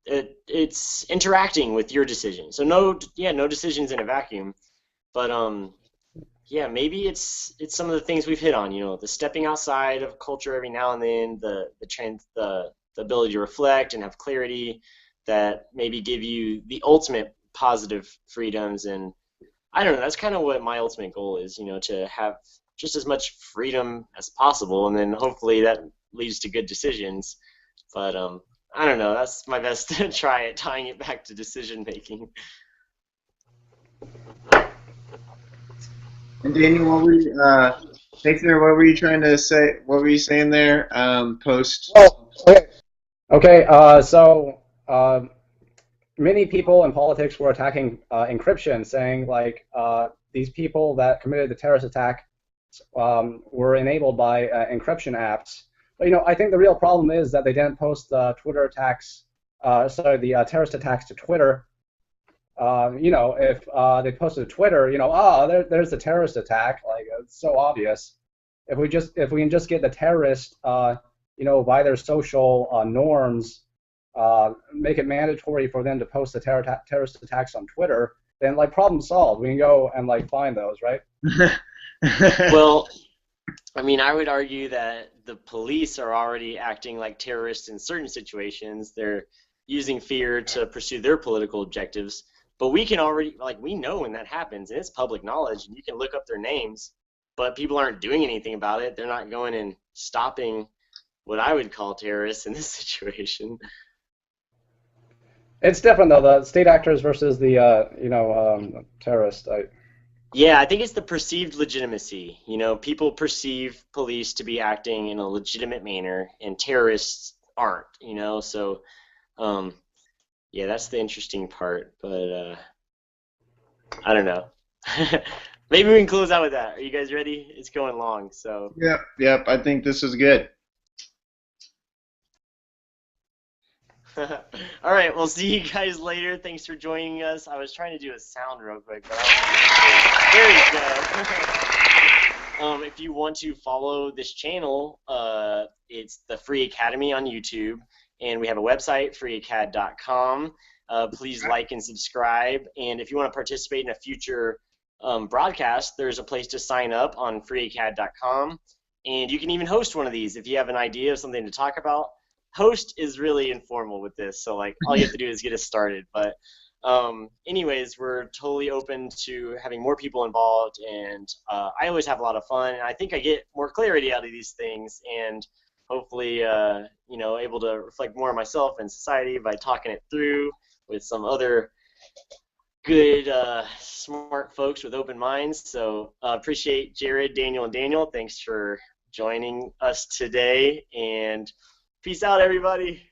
It's interacting with your decision. So no decisions in a vacuum. But maybe it's some of the things we've hit on. The stepping outside of culture every now and then, the ability to reflect and have clarity that maybe give you the ultimate positive freedoms. And I don't know, that's kind of what my ultimate goal is, to have just as much freedom as possible, and then hopefully that leads to good decisions. But I don't know, that's my best try at tying it back to decision making. And Daniel, what were you trying to say? What were you saying there? Post. Oh, okay. So many people in politics were attacking encryption, saying like these people that committed the terrorist attack were enabled by encryption apps. But I think the real problem is that they didn't post the Twitter attacks, the terrorist attacks to Twitter. If they posted to Twitter, there's the terrorist attack. Like, it's so obvious. If we can just get the terrorists, by their social norms, make it mandatory for them to post the terrorist attacks on Twitter, then like problem solved. We can go and like find those, right? Well, I mean, I would argue that the police are already acting like terrorists in certain situations. They're using fear to pursue their political objectives. But we can already, we know when that happens, and it's public knowledge, and you can look up their names, but people aren't doing anything about it. They're not going and stopping what I would call terrorists in this situation. It's different, though, the state actors versus the, terrorists. Yeah, I think it's the perceived legitimacy. People perceive police to be acting in a legitimate manner, and terrorists aren't, so... yeah, that's the interesting part, but I don't know. Maybe we can close out with that. Are you guys ready? It's going long, so. Yep. I think this is good. All right, we'll see you guys later. Thanks for joining us. I was trying to do a sound real quick, but there you go. If you want to follow this channel, it's the Free Academy on YouTube. And we have a website, freeacad.com. Please like and subscribe. And if you want to participate in a future broadcast, there's a place to sign up on freeacad.com. And you can even host one of these if you have an idea of something to talk about. Host is really informal with this, so all you have to do is get us started. But anyways, we're totally open to having more people involved, and I always have a lot of fun. And I think I get more clarity out of these things, and hopefully, able to reflect more on myself and society by talking it through with some other good, smart folks with open minds. So appreciate Jared, Daniel, and Daniel. Thanks for joining us today, and peace out, everybody.